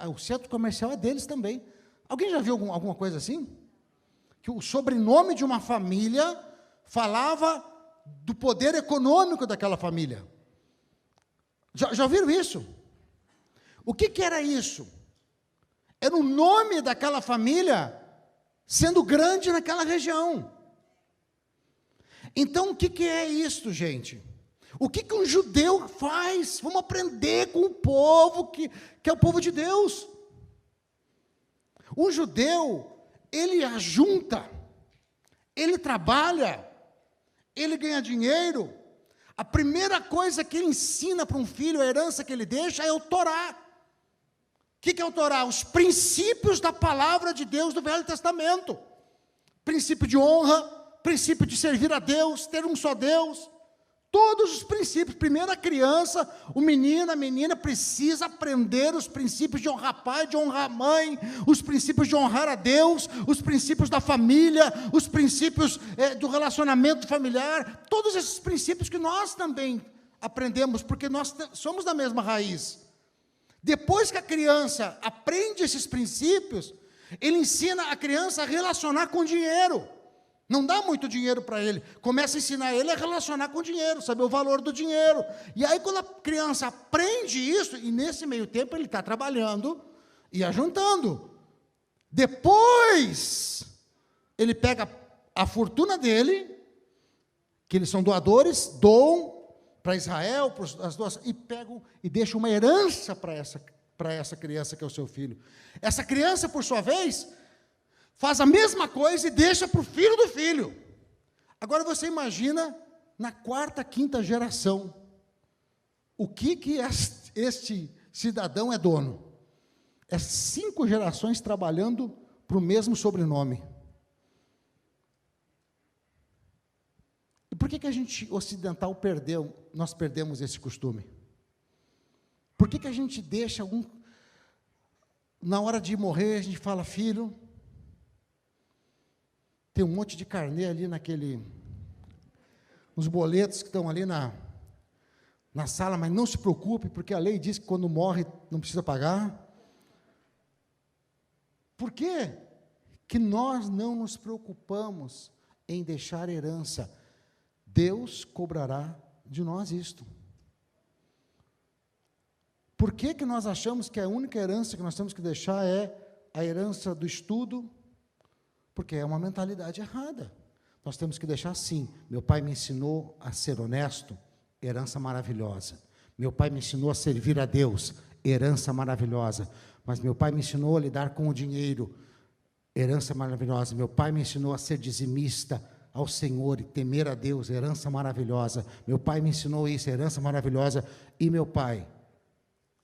S1: O centro comercial é deles também. Alguém já viu alguma coisa assim? Que o sobrenome de uma família falava do poder econômico daquela família. Já viram isso? O que era isso? Era o nome daquela família sendo grande naquela região. Então, o que é isso, gente? O que um judeu faz? Vamos aprender com o povo que é o povo de Deus. Um judeu, ele ajunta, ele trabalha, ele ganha dinheiro. A primeira coisa que ele ensina para um filho, a herança que ele deixa, é o Torá. O que é o Torá? Os princípios da palavra de Deus do Velho Testamento. Princípio de honra, princípio de servir a Deus, ter um só Deus. Todos os princípios. Primeiro a criança, o menino, a menina precisa aprender os princípios de honrar pai, de honrar mãe, os princípios de honrar a Deus, os princípios da família, os princípios do relacionamento familiar. Todos esses princípios que nós também aprendemos, porque nós somos da mesma raiz. Depois que a criança aprende esses princípios, ele ensina a criança a relacionar com dinheiro. Não dá muito dinheiro para ele. Começa a ensinar ele a relacionar com o dinheiro, saber o valor do dinheiro. E aí, quando a criança aprende isso, e nesse meio tempo ele está trabalhando e ajuntando. Depois, ele pega a fortuna dele, que eles são doadores, doam para Israel, para as duas, e pegam e deixam uma herança para essa criança que é o seu filho. Essa criança, por sua vez, faz a mesma coisa e deixa para o filho do filho. Agora você imagina na quarta, quinta geração, o que este cidadão é dono? É 5 gerações trabalhando para o mesmo sobrenome. E por que a gente ocidental nós perdemos esse costume? Por que a gente deixa na hora de morrer, a gente fala: filho, tem um monte de carnê ali os boletos que estão ali na sala, mas não se preocupe, porque a lei diz que quando morre não precisa pagar. Por quê que nós não nos preocupamos em deixar herança? Deus cobrará de nós isto. Por que que nós achamos que a única herança que nós temos que deixar é a herança do estudo? Porque é uma mentalidade errada. Nós temos que deixar assim. Meu pai me ensinou a ser honesto, herança maravilhosa. Meu pai me ensinou a servir a Deus, herança maravilhosa. Mas meu pai me ensinou a lidar com o dinheiro, herança maravilhosa. Meu pai me ensinou a ser dizimista ao Senhor e temer a Deus, herança maravilhosa. Meu pai me ensinou isso, herança maravilhosa. E meu pai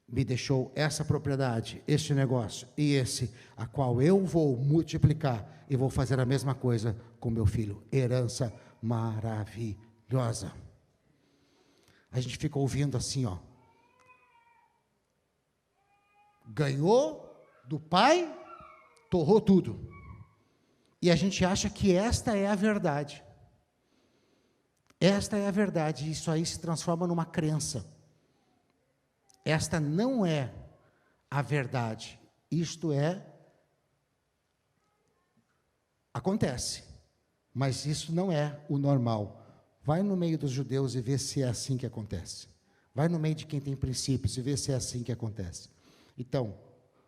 S1: me deixou essa propriedade, este negócio e esse, a qual eu vou multiplicar e vou fazer a mesma coisa com meu filho. Herança maravilhosa. A gente fica ouvindo assim, ó. Ganhou do pai, torrou tudo. E a gente acha que esta é a verdade. Esta é a verdade. Isso aí se transforma numa crença. Esta não é a verdade. Isto acontece. Mas isso não é o normal. Vai no meio dos judeus e vê se é assim que acontece. Vai no meio de quem tem princípios e vê se é assim que acontece. Então,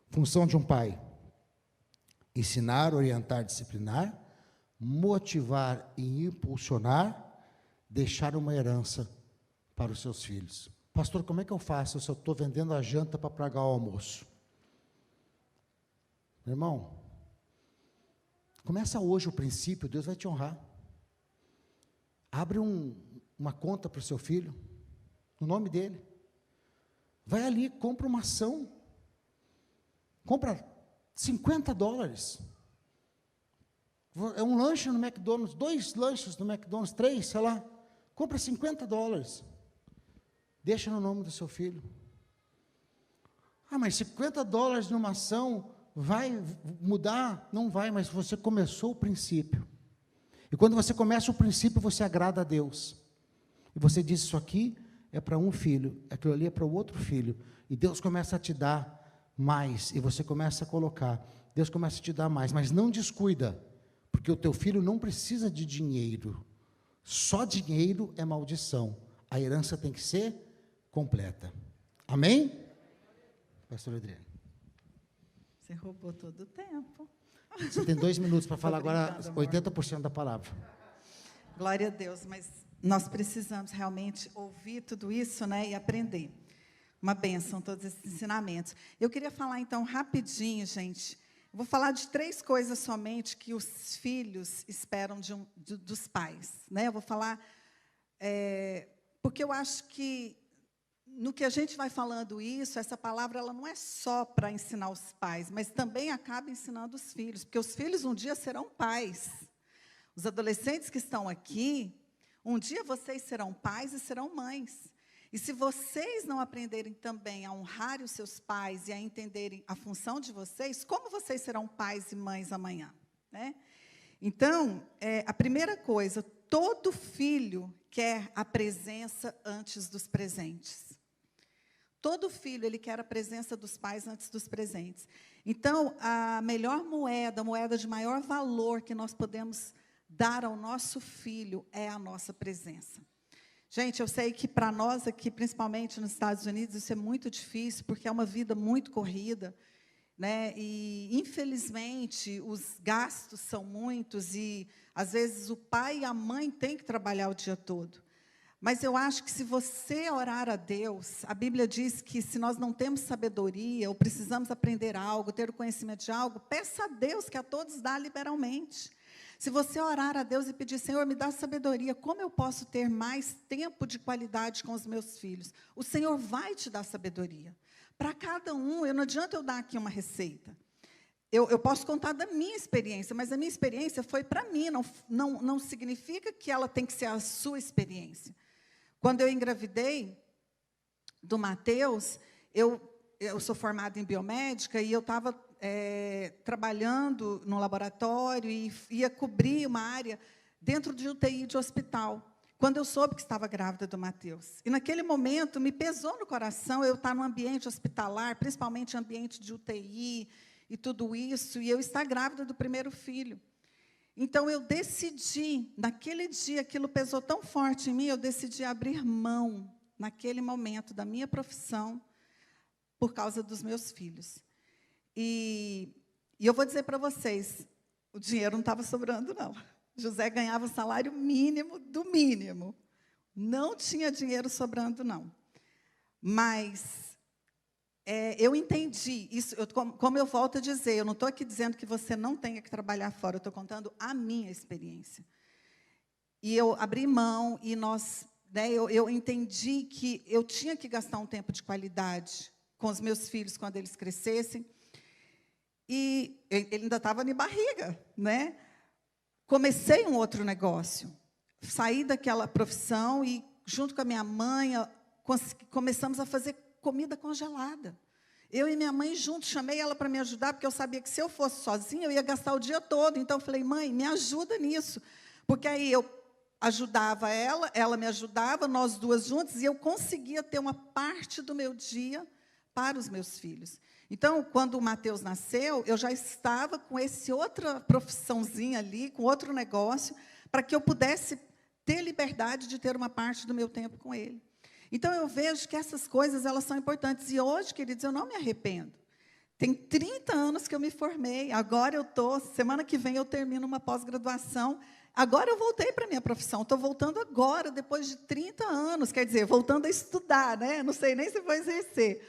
S1: função de um pai: ensinar, orientar, disciplinar, motivar e impulsionar, deixar uma herança para os seus filhos. Pastor, como é que eu faço se eu estou vendendo a janta para pagar o almoço? Meu irmão, começa hoje o princípio, Deus vai te honrar. Abre uma conta para o seu filho, no nome dele. Vai ali, compra uma ação. Compra $50. É um lanche no McDonald's, 2 lanches no McDonald's, 3, sei lá. Compra $50. Deixa no nome do seu filho. Ah, mas $50 numa ação vai mudar? Não vai, mas você começou o princípio. E quando você começa o princípio, você agrada a Deus. E você diz, isso aqui é para um filho, aquilo ali é para o outro filho. E Deus começa a te dar mais, e você começa a colocar. Deus começa a te dar mais, mas não descuida, porque o teu filho não precisa de dinheiro. Só dinheiro é maldição. A herança tem que ser completa. Amém? Pastor Adriano.
S2: Você roubou todo o tempo.
S1: Você tem 2 minutos para falar agora 80% da palavra.
S2: Glória a Deus, mas nós precisamos realmente ouvir tudo isso, né, e aprender. Uma bênção, todos esses ensinamentos. Eu queria falar, então, rapidinho, gente. Eu vou falar de 3 coisas somente que os filhos esperam dos pais. Né? Eu vou falar, porque eu acho que, no que a gente vai falando isso, essa palavra ela não é só para ensinar os pais, mas também acaba ensinando os filhos, porque os filhos um dia serão pais. Os adolescentes que estão aqui, um dia vocês serão pais e serão mães. E se vocês não aprenderem também a honrar os seus pais e a entenderem a função de vocês, como vocês serão pais e mães amanhã? Né? Então, a primeira coisa, todo filho quer a presença antes dos presentes. Todo filho, ele quer a presença dos pais antes dos presentes. Então, a melhor moeda, a moeda de maior valor que nós podemos dar ao nosso filho é a nossa presença. Gente, eu sei que para nós aqui, principalmente nos Estados Unidos, isso é muito difícil, porque é uma vida muito corrida, né? E, infelizmente, os gastos são muitos e, às vezes, o pai e a mãe têm que trabalhar o dia todo. Mas eu acho que se você orar a Deus, a Bíblia diz que se nós não temos sabedoria, ou precisamos aprender algo, ter o conhecimento de algo, peça a Deus, que a todos dá liberalmente. Se você orar a Deus e pedir, Senhor, me dá sabedoria, como eu posso ter mais tempo de qualidade com os meus filhos? O Senhor vai te dar sabedoria. Para cada um, não adianta eu dar aqui uma receita. Eu posso contar da minha experiência, mas a minha experiência foi para mim, não significa que ela tem que ser a sua experiência. Quando eu engravidei do Mateus, eu sou formada em biomédica e eu estava trabalhando no laboratório e ia cobrir uma área dentro de UTI de hospital, quando eu soube que estava grávida do Mateus. E, naquele momento, me pesou no coração eu estar no ambiente hospitalar, principalmente ambiente de UTI e tudo isso, e eu estar grávida do primeiro filho. Então, eu decidi, naquele dia, aquilo pesou tão forte em mim, eu decidi abrir mão, naquele momento, da minha profissão, por causa dos meus filhos. E eu vou dizer para vocês, o dinheiro não estava sobrando, não. José ganhava o salário mínimo do mínimo. Não tinha dinheiro sobrando, não. Mas eu entendi isso, como eu volto a dizer, eu não estou aqui dizendo que você não tenha que trabalhar fora, eu estou contando a minha experiência. E eu abri mão e eu entendi que eu tinha que gastar um tempo de qualidade com os meus filhos quando eles crescessem. E ele ainda estava de barriga, né? Comecei um outro negócio. Saí daquela profissão e, junto com a minha mãe, começamos a fazer comida congelada. Eu e minha mãe juntos, chamei ela para me ajudar, porque eu sabia que se eu fosse sozinha, eu ia gastar o dia todo. Então, eu falei, mãe, me ajuda nisso. Porque aí eu ajudava ela me ajudava, nós duas juntas, e eu conseguia ter uma parte do meu dia para os meus filhos. Então, quando o Mateus nasceu, eu já estava com essa outra profissãozinha ali, com outro negócio, para que eu pudesse ter liberdade de ter uma parte do meu tempo com ele. Então, eu vejo que essas coisas, elas são importantes. E hoje, queridos, eu não me arrependo. Tem 30 anos que eu me formei. Agora semana que vem eu termino uma pós-graduação. Agora eu voltei para a minha profissão. Estou voltando agora, depois de 30 anos. Quer dizer, voltando a estudar, né? Não sei nem se vou exercer.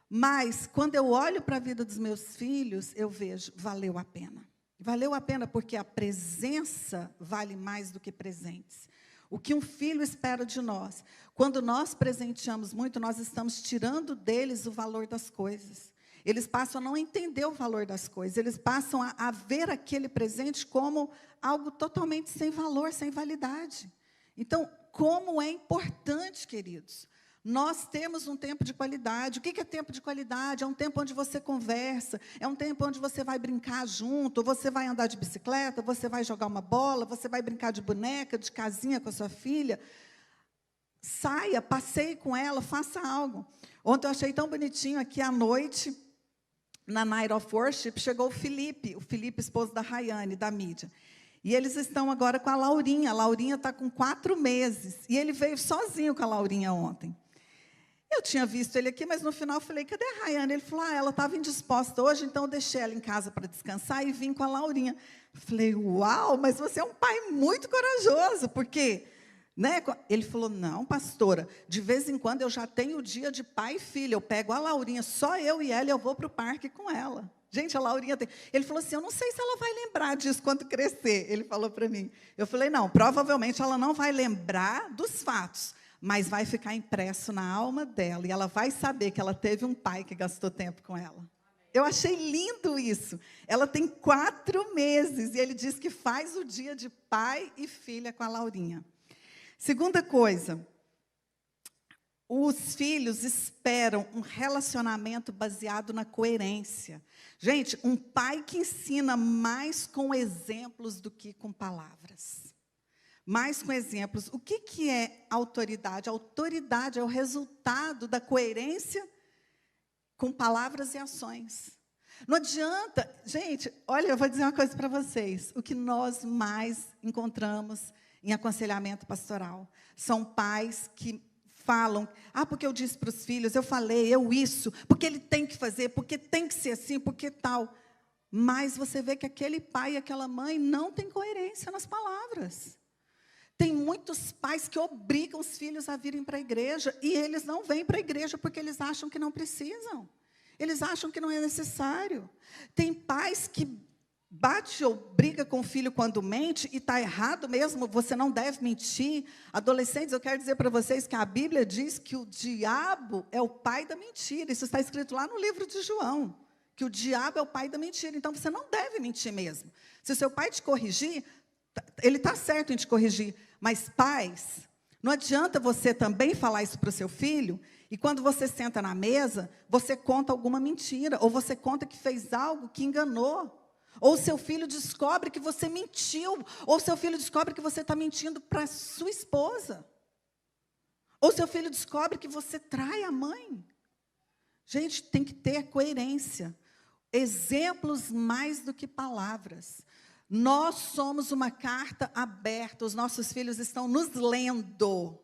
S2: Mas, quando eu olho para a vida dos meus filhos, eu vejo, valeu a pena. Valeu a pena porque a presença vale mais do que presentes. O que um filho espera de nós. Quando nós presenteamos muito, nós estamos tirando deles o valor das coisas. Eles passam a não entender o valor das coisas. Eles passam a ver aquele presente como algo totalmente sem valor, sem validade. Então, como é importante, queridos, nós temos um tempo de qualidade. O que é tempo de qualidade? É um tempo onde você conversa, é um tempo onde você vai brincar junto, você vai andar de bicicleta, você vai jogar uma bola, você vai brincar de boneca, de casinha com a sua filha. Saia, passeie com ela, faça algo. Ontem eu achei tão bonitinho aqui à noite, na Night of Worship, chegou o Felipe, esposo da Rayane, da mídia. E eles estão agora com a Laurinha. A Laurinha está com 4 meses. E ele veio sozinho com a Laurinha ontem. Eu tinha visto ele aqui, mas no final eu falei, cadê a Rayane? Ele falou, ela estava indisposta hoje, então eu deixei ela em casa para descansar e vim com a Laurinha. Eu falei, uau, mas você é um pai muito corajoso, porque... Né? Ele falou, não, pastora, de vez em quando eu já tenho o dia de pai e filha, eu pego a Laurinha, só eu e ela, e eu vou para o parque com ela. Gente, a Laurinha tem... Ele falou assim, eu não sei se ela vai lembrar disso quando crescer, ele falou para mim. Eu falei, não, provavelmente ela não vai lembrar dos fatos, mas vai ficar impresso na alma dela, e ela vai saber que ela teve um pai que gastou tempo com ela. Eu achei lindo isso. Ela tem 4 meses, e ele diz que faz o dia de pai e filha com a Laurinha. Segunda coisa, os filhos esperam um relacionamento baseado na coerência. Gente, um pai que ensina mais com exemplos do que com palavras. Mais com exemplos. O que é autoridade? A autoridade é o resultado da coerência com palavras e ações. Não adianta... Gente, olha, eu vou dizer uma coisa para vocês. O que nós mais encontramos em aconselhamento pastoral são pais que falam, porque eu disse para os filhos, eu falei, isso, porque ele tem que fazer, porque tem que ser assim, porque tal. Mas você vê que aquele pai e aquela mãe não têm coerência nas palavras. Tem muitos pais que obrigam os filhos a virem para a igreja, e eles não vêm para a igreja porque eles acham que não precisam. Eles acham que não é necessário. Tem pais que bate ou briga com o filho quando mente, e está errado mesmo, você não deve mentir. Adolescentes, eu quero dizer para vocês que a Bíblia diz que o diabo é o pai da mentira. Isso está escrito lá no livro de João, que o diabo é o pai da mentira. Então, você não deve mentir mesmo. Se o seu pai te corrigir, ele está certo em te corrigir. Mas, pais, não adianta você também falar isso para o seu filho, e quando você senta na mesa, você conta alguma mentira, ou você conta que fez algo que enganou. Ou seu filho descobre que você mentiu. Ou seu filho descobre que você está mentindo para sua esposa. Ou seu filho descobre que você trai a mãe. Gente, tem que ter coerência. Exemplos mais do que palavras. Nós somos uma carta aberta. Os nossos filhos estão nos lendo.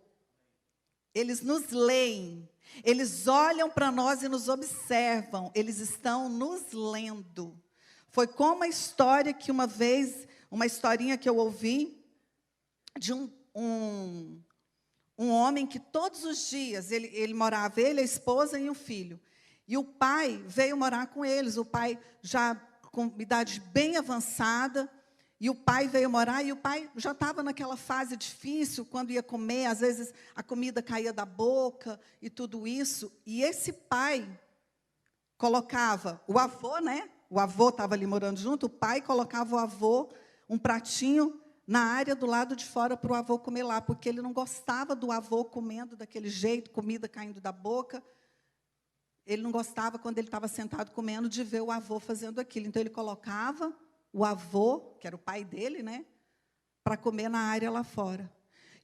S2: eles nos leem, eles olham para nós e nos observam, eles estão nos lendo. Foi como a história que uma vez, uma historinha que eu ouvi, de um homem que todos os dias, ele morava, ele, a esposa e o filho. E o pai veio morar com eles, o pai já com idade bem avançada, e o pai veio morar, e o pai já estava naquela fase difícil, quando ia comer, às vezes a comida caía da boca e tudo isso. E esse pai colocava, o avô, né? O avô estava ali morando junto, o pai colocava o avô, um pratinho, na área do lado de fora para o avô comer lá, porque ele não gostava do avô comendo daquele jeito, comida caindo da boca. Ele não gostava, quando ele estava sentado comendo, de ver o avô fazendo aquilo. Então, ele colocava o avô, que era o pai dele, né, para comer na área lá fora.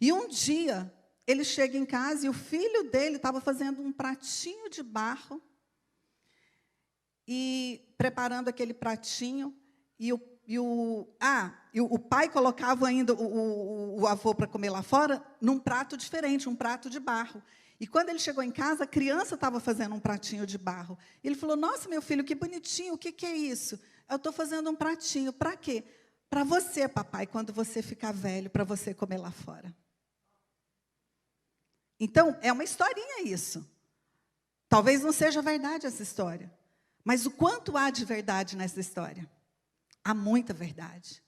S2: E um dia, ele chega em casa e o filho dele estava fazendo um pratinho de barro e preparando aquele pratinho, e o pai colocava ainda o avô para comer lá fora num prato diferente, um prato de barro. E quando ele chegou em casa, a criança estava fazendo um pratinho de barro. Ele falou: nossa, meu filho, que bonitinho, o que é isso? Eu estou fazendo um pratinho. Para quê? Para você, papai, quando você ficar velho, para você comer lá fora. Então, é uma historinha isso. Talvez não seja verdade essa história. Mas o quanto há de verdade nessa história? Há muita verdade.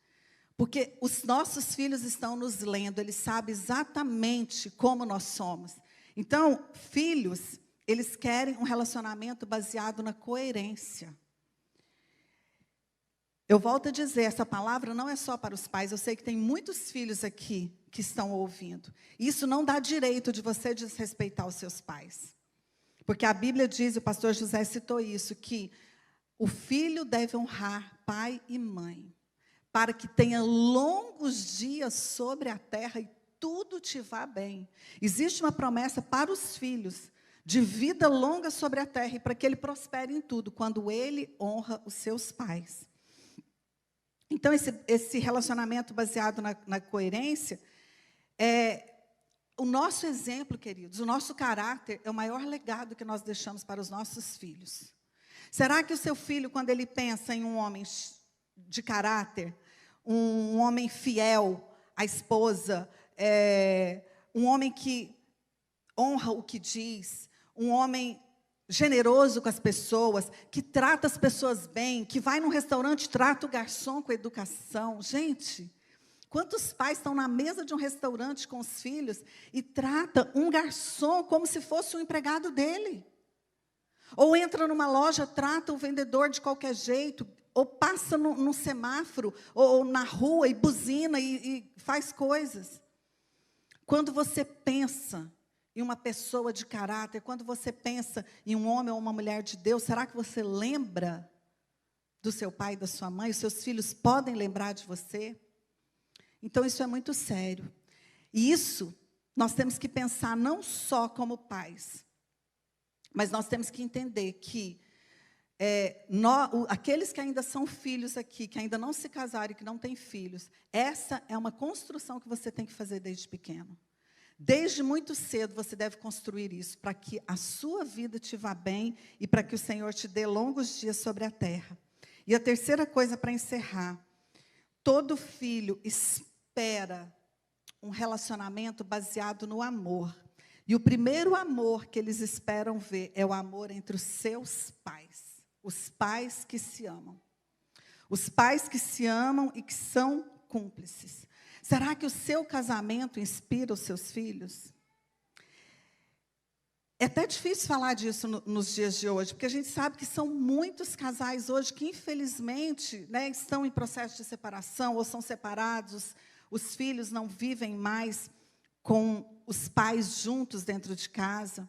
S2: Porque os nossos filhos estão nos lendo, eles sabem exatamente como nós somos. Então, filhos, eles querem um relacionamento baseado na coerência. Eu volto a dizer, essa palavra não é só para os pais. Eu sei que tem muitos filhos aqui que estão ouvindo. Isso não dá direito de você desrespeitar os seus pais. Porque a Bíblia diz, o pastor José citou isso, que o filho deve honrar pai e mãe, para que tenha longos dias sobre a terra e tudo te vá bem. Existe uma promessa para os filhos de vida longa sobre a terra e para que ele prospere em tudo, quando ele honra os seus pais. Então, esse relacionamento baseado na coerência, o nosso exemplo, queridos, o nosso caráter é o maior legado que nós deixamos para os nossos filhos. Será que o seu filho, quando ele pensa em um homem de caráter, um homem fiel à esposa, um homem que honra o que diz, um homem generoso com as pessoas, que trata as pessoas bem, que vai num restaurante, trata o garçom com educação? Gente, quantos pais estão na mesa de um restaurante com os filhos e trata um garçom como se fosse um empregado dele? Ou entra numa loja, trata o vendedor de qualquer jeito, ou passa no semáforo, ou na rua e buzina e faz coisas. Quando você pensa em uma pessoa de caráter, quando você pensa em um homem ou uma mulher de Deus, será que você lembra do seu pai e da sua mãe? Os seus filhos podem lembrar de você? Então, isso é muito sério. E isso, nós temos que pensar não só como pais, mas nós temos que entender que aqueles que ainda são filhos aqui, que ainda não se casaram e que não têm filhos, essa é uma construção que você tem que fazer desde pequeno. Desde muito cedo você deve construir isso, para que a sua vida te vá bem e para que o Senhor te dê longos dias sobre a terra. E a terceira coisa para encerrar: todo filho espera um relacionamento baseado no amor. E o primeiro amor que eles esperam ver é o amor entre os seus pais. Os pais que se amam. Os pais que se amam e que são cúmplices. Será que o seu casamento inspira os seus filhos? É até difícil falar disso nos dias de hoje, porque a gente sabe que são muitos casais hoje que, infelizmente, né, estão em processo de separação ou são separados, os filhos não vivem mais com os pais juntos dentro de casa.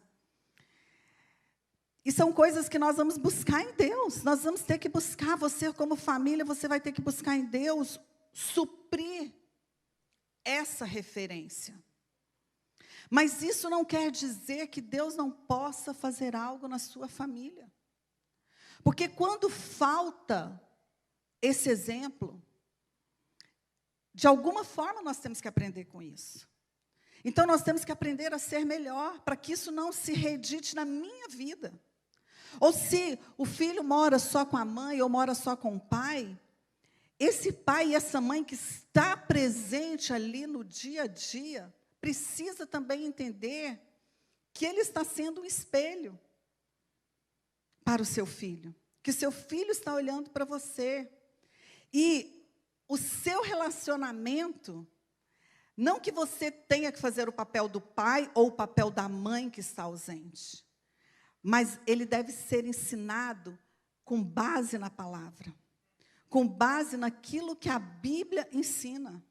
S2: E são coisas que nós vamos buscar em Deus. Nós vamos ter que buscar, você como família, você vai ter que buscar em Deus suprir essa referência. Mas isso não quer dizer que Deus não possa fazer algo na sua família. Porque quando falta esse exemplo, de alguma forma nós temos que aprender com isso. Então, nós temos que aprender a ser melhor, para que isso não se reedite na minha vida. Ou se o filho mora só com a mãe, ou mora só com o pai, esse pai e essa mãe que está presente ali no dia a dia, precisa também entender que ele está sendo um espelho para o seu filho. Que seu filho está olhando para você. E o seu relacionamento, não que você tenha que fazer o papel do pai ou o papel da mãe que está ausente, mas ele deve ser ensinado com base na palavra, com base naquilo que a Bíblia ensina.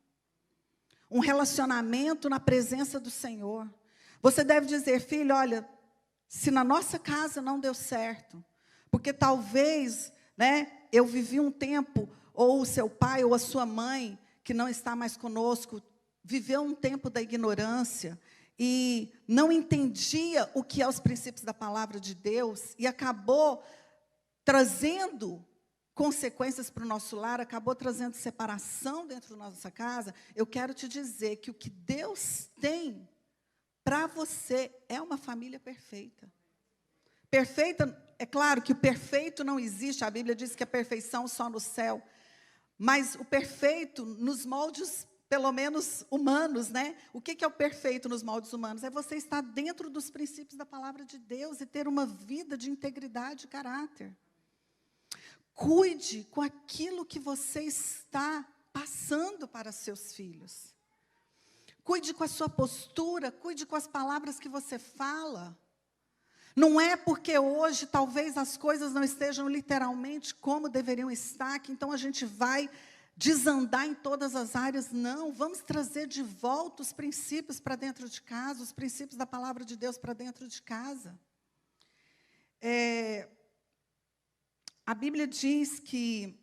S2: Um relacionamento na presença do Senhor. Você deve dizer, filho, olha, se na nossa casa não deu certo, porque talvez, eu vivi um tempo, ou o seu pai ou a sua mãe, que não está mais conosco, viveu um tempo da ignorância e não entendia o que é os princípios da palavra de Deus e acabou trazendo consequências para o nosso lar, acabou trazendo separação dentro da nossa casa. Eu quero te dizer que o que Deus tem para você é uma família perfeita. Perfeita, é claro que o perfeito não existe, a Bíblia diz que a perfeição só no céu, mas o perfeito nos moldes, pelo menos humanos, O que é o perfeito nos moldes humanos? É você estar dentro dos princípios da palavra de Deus e ter uma vida de integridade e caráter. Cuide com aquilo que você está passando para seus filhos. Cuide com a sua postura, cuide com as palavras que você fala. Não é porque hoje talvez as coisas não estejam literalmente como deveriam estar, que então a gente vai desandar em todas as áreas. Não, vamos trazer de volta os princípios para dentro de casa, os princípios da palavra de Deus para dentro de casa. A Bíblia diz que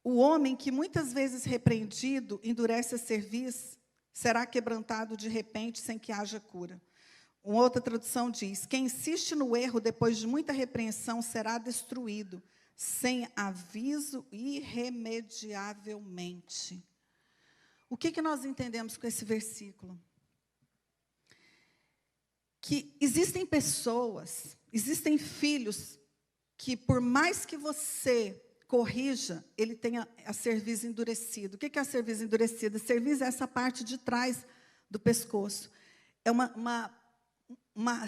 S2: o homem que muitas vezes repreendido endurece a cerviz, será quebrantado de repente sem que haja cura. Uma outra tradução diz, quem insiste no erro depois de muita repreensão será destruído, sem aviso irremediavelmente. O que nós entendemos com esse versículo? Que existem pessoas, existem filhos, que por mais que você corrija, ele tem a cerviz endurecida. O que é a cerviz endurecida? A cerviz é essa parte de trás do pescoço. É uma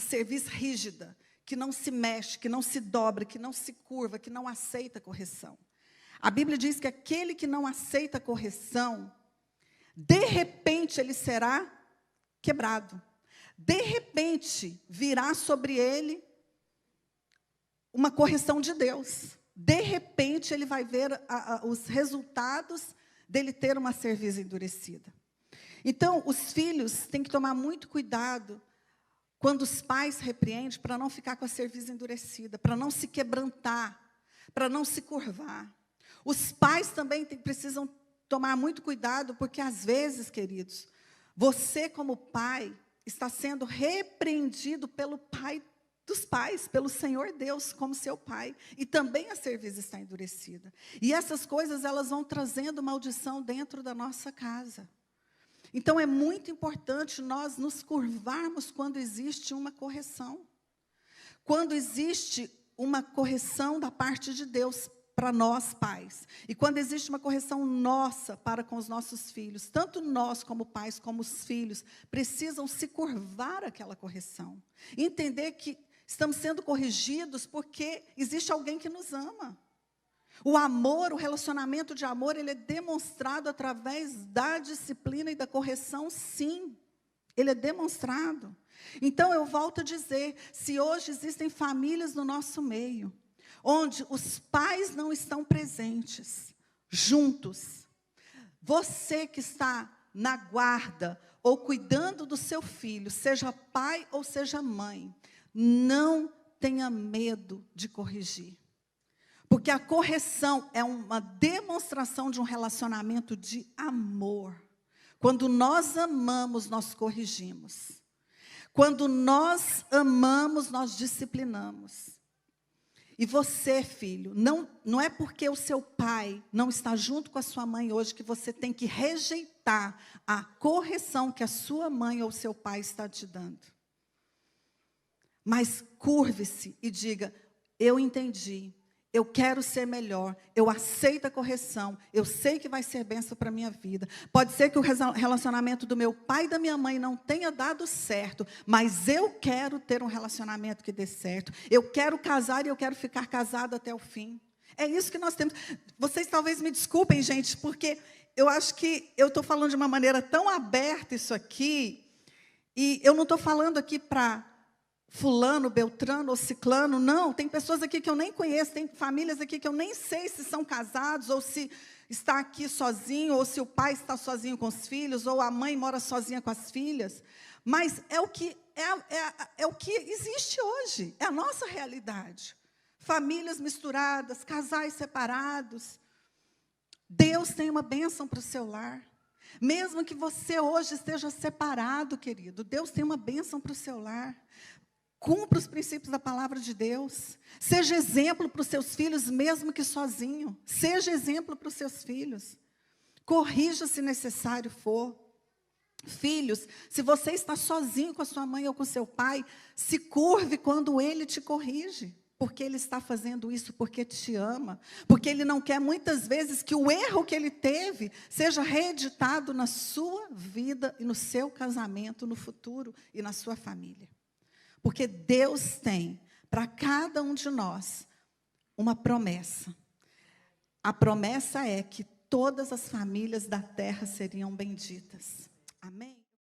S2: cerviz rígida, que não se mexe, que não se dobra, que não se curva, que não aceita correção. A Bíblia diz que aquele que não aceita correção, de repente ele será quebrado. De repente virá sobre ele uma correção de Deus. De repente ele vai ver os resultados dele ter uma cerviz endurecida. Então, os filhos têm que tomar muito cuidado quando os pais repreendem, para não ficar com a cerviz endurecida, para não se quebrantar, para não se curvar. Os pais também precisam tomar muito cuidado, porque às vezes, queridos, você como pai está sendo repreendido pelo Pai dos pais, pelo Senhor Deus como seu pai, e também a cerviz está endurecida. E essas coisas, elas vão trazendo maldição dentro da nossa casa. Então, é muito importante nós nos curvarmos quando existe uma correção. Quando existe uma correção da parte de Deus para nós, pais. E quando existe uma correção nossa para com os nossos filhos, tanto nós como pais, como os filhos, precisam se curvar àquela correção. Entender que estamos sendo corrigidos porque existe alguém que nos ama. O amor, o relacionamento de amor, ele é demonstrado através da disciplina e da correção, sim. Ele é demonstrado. Então, eu volto a dizer, se hoje existem famílias no nosso meio, onde os pais não estão presentes, juntos, você que está na guarda ou cuidando do seu filho, seja pai ou seja mãe, não tenha medo de corrigir. Porque a correção é uma demonstração de um relacionamento de amor. Quando nós amamos, nós corrigimos. Quando nós amamos, nós disciplinamos. E você, filho, não é porque o seu pai não está junto com a sua mãe hoje que você tem que rejeitar aceitar a correção que a sua mãe ou seu pai está te dando. Mas curve-se e diga: eu entendi, eu quero ser melhor, eu aceito a correção, eu sei que vai ser bênção para a minha vida. Pode ser que o relacionamento do meu pai e da minha mãe não tenha dado certo, mas eu quero ter um relacionamento que dê certo. Eu quero casar e eu quero ficar casado até o fim. É isso que nós temos. Vocês talvez me desculpem, gente, porque eu acho que eu estou falando de uma maneira tão aberta isso aqui, e eu não estou falando aqui para fulano, beltrano ou ciclano, não. Tem pessoas aqui que eu nem conheço, tem famílias aqui que eu nem sei se são casados, ou se está aqui sozinho, ou se o pai está sozinho com os filhos, ou a mãe mora sozinha com as filhas. Mas é o que existe hoje, é a nossa realidade. Famílias misturadas, casais separados. Deus tem uma bênção para o seu lar. Mesmo que você hoje esteja separado, querido, Deus tem uma bênção para o seu lar. Cumpra os princípios da palavra de Deus. Seja exemplo para os seus filhos, mesmo que sozinho. Seja exemplo para os seus filhos. Corrija se necessário for. Filhos, se você está sozinho com a sua mãe ou com seu pai, se curve quando ele te corrige. Porque ele está fazendo isso porque te ama. Porque ele não quer muitas vezes que o erro que ele teve seja reeditado na sua vida e no seu casamento, no futuro e na sua família. Porque Deus tem para cada um de nós uma promessa. A promessa é que todas as famílias da terra seriam benditas. Amém?